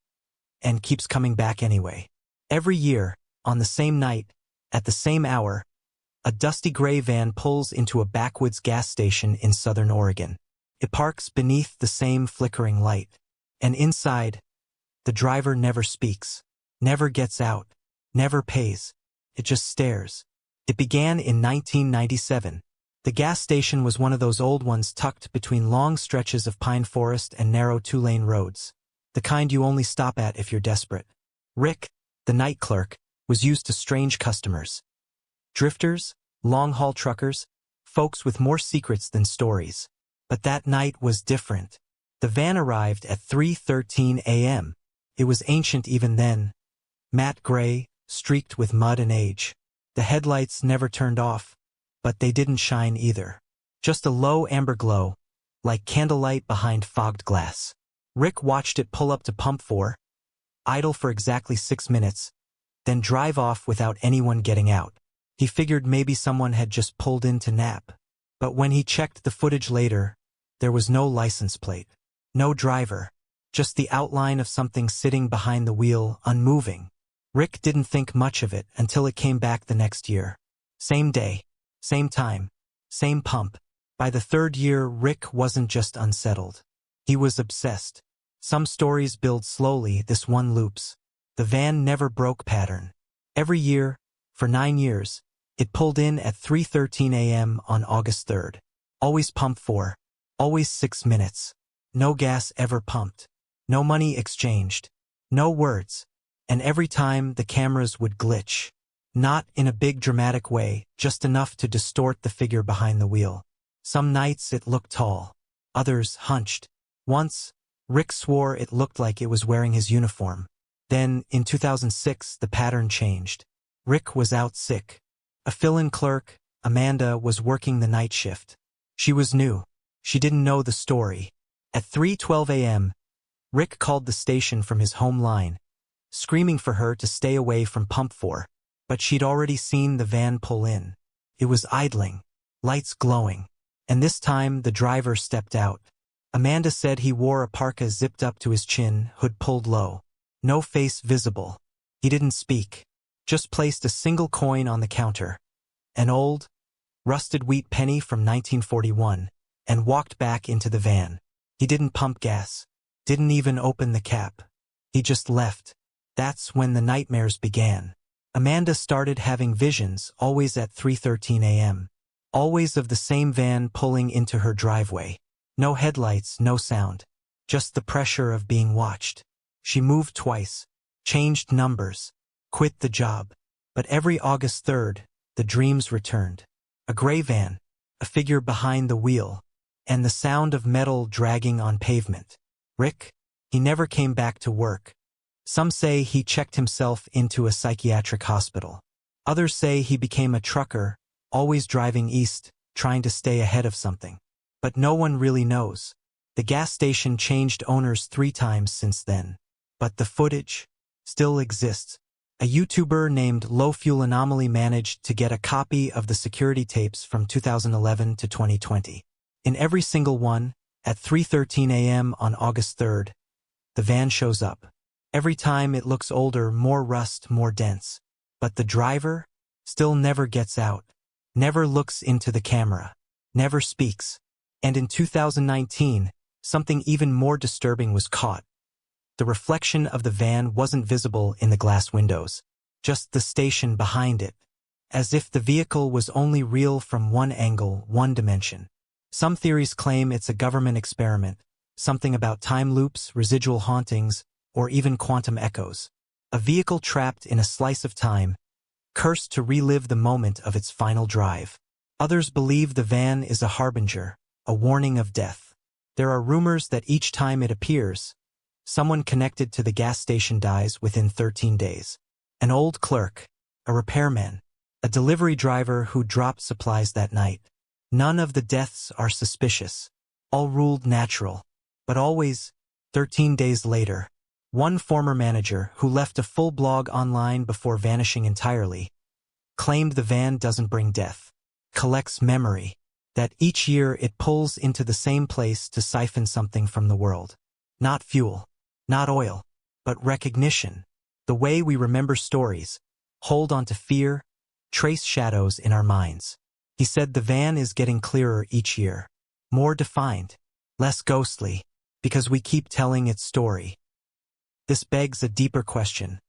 and keeps coming back anyway? Every year, on the same night, at the same hour, a dusty gray van pulls into a backwoods gas station in southern Oregon. It parks beneath the same flickering light. And inside, the driver never speaks, never gets out, never pays. It just stares. It began in 1997. The gas station was one of those old ones tucked between long stretches of pine forest and narrow two-lane roads, the kind you only stop at if you're desperate. Rick, the night clerk, was used to strange customers. Drifters, long-haul truckers, folks with more secrets than stories. But that night was different. The van arrived at 3:13 a.m. It was ancient even then, matte gray, streaked with mud and age. The headlights never turned off, but they didn't shine either. Just a low amber glow, like candlelight behind fogged glass. Rick watched it pull up to pump 4, idle for exactly 6 minutes, then drive off without anyone getting out. He figured maybe someone had just pulled in to nap. But when he checked the footage later, there was no license plate, no driver, just the outline of something sitting behind the wheel, unmoving. Rick didn't think much of it until it came back the next year. Same day, same time, same pump. By the third year, Rick wasn't just unsettled. He was obsessed. Some stories build slowly, this one loops. The van never broke pattern. Every year, for 9 years, it pulled in at 3:13 a.m. on August 3rd. Always pump 4. Always 6 minutes. No gas ever pumped. No money exchanged. No words. And every time the cameras would glitch. Not in a big dramatic way, just enough to distort the figure behind the wheel. Some nights it looked tall. Others hunched. Once, Rick swore it looked like it was wearing his uniform. Then, in 2006, the pattern changed. Rick was out sick. A fill-in clerk, Amanda, was working the night shift. She was new. She didn't know the story. At 3:12 a.m., Rick called the station from his home line, screaming for her to stay away from pump 4. But she'd already seen the van pull in. It was idling, lights glowing. And this time, the driver stepped out. Amanda said he wore a parka zipped up to his chin, hood pulled low. No face visible. He didn't speak. Just placed a single coin on the counter. An old, rusted wheat penny from 1941, and walked back into the van. He didn't pump gas. Didn't even open the cap. He just left. That's when the nightmares began. Amanda started having visions, always at 3:13 a.m. Always of the same van pulling into her driveway. No headlights, no sound. Just the pressure of being watched. She moved twice, changed numbers, quit the job. But every August 3rd, the dreams returned. A gray van, a figure behind the wheel, and the sound of metal dragging on pavement. Rick? He never came back to work. Some say he checked himself into a psychiatric hospital. Others say he became a trucker, always driving east, trying to stay ahead of something. But no one really knows. The gas station changed owners 3 times since then. But the footage still exists. A YouTuber named Low Fuel Anomaly managed to get a copy of the security tapes from 2011 to 2020. In every single one, at 3:13 a.m. on August 3rd, the van shows up. Every time it looks older, more rust, more dense. But the driver still never gets out, never looks into the camera, never speaks. And in 2019, something even more disturbing was caught. The reflection of the van wasn't visible in the glass windows, just the station behind it, as if the vehicle was only real from one angle, one dimension. Some theories claim it's a government experiment, something about time loops, residual hauntings, or even quantum echoes. A vehicle trapped in a slice of time, cursed to relive the moment of its final drive. Others believe the van is a harbinger, a warning of death. There are rumors that each time it appears, someone connected to the gas station dies within 13 days. An old clerk, a repairman, a delivery driver who dropped supplies that night. None of the deaths are suspicious, all ruled natural. But always, 13 days later, one former manager who left a full blog online before vanishing entirely, claimed the van doesn't bring death, collects memory. That each year it pulls into the same place to siphon something from the world. Not fuel, not oil, but recognition. The way we remember stories, hold on to fear, trace shadows in our minds. He said the van is getting clearer each year. More defined, less ghostly, because we keep telling its story. This begs a deeper question.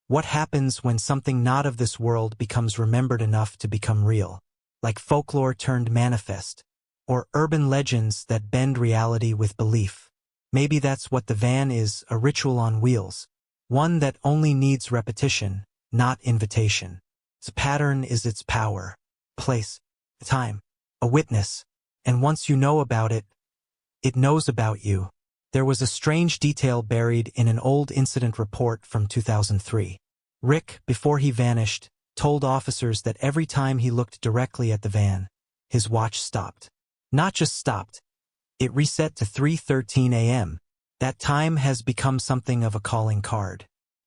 What happens when something not of this world becomes remembered enough to become real? Like folklore turned manifest, or urban legends that bend reality with belief. Maybe that's what the van is, a ritual on wheels. One that only needs repetition, not invitation. Its pattern is its power, place, time, a witness, and once you know about it, it knows about you. There was a strange detail buried in an old incident report from 2003. Rick, before he vanished, told officers that every time he looked directly at the van, his watch stopped. Not just stopped, it reset to 3:13 a.m. That time has become something of a calling card.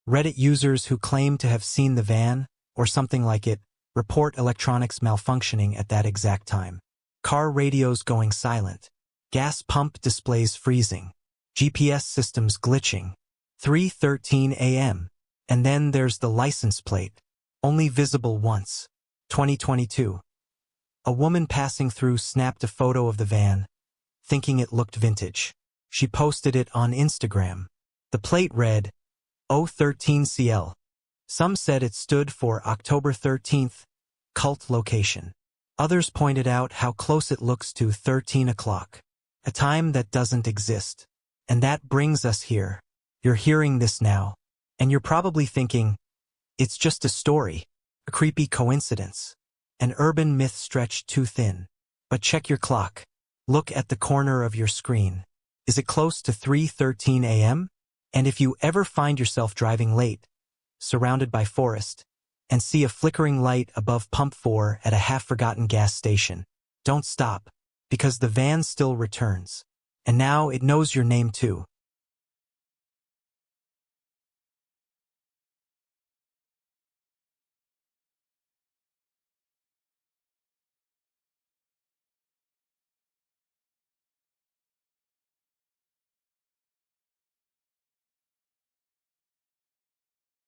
Reddit users who claim to have seen the van, or something like it, report electronics malfunctioning at that exact time. Car radios going silent. Gas pump displays freezing. GPS systems glitching. 3:13 a.m. And then there's the license plate, only visible once. 2022. A woman passing through snapped a photo of the van, thinking it looked vintage. She posted it on Instagram. The plate read, 013CL. Some said it stood for October 13th, cult location. Others pointed out how close it looks to 13 o'clock, a time that doesn't exist. And that brings us here. You're hearing this now, and you're probably thinking, it's just a story, a creepy coincidence, an urban myth stretched too thin. But check your clock. Look at the corner of your screen. Is it close to 3:13 a.m.? And if you ever find yourself driving late, surrounded by forest, and see a flickering light above pump 4 at a half-forgotten gas station, don't stop, because the van still returns. And now it knows your name too.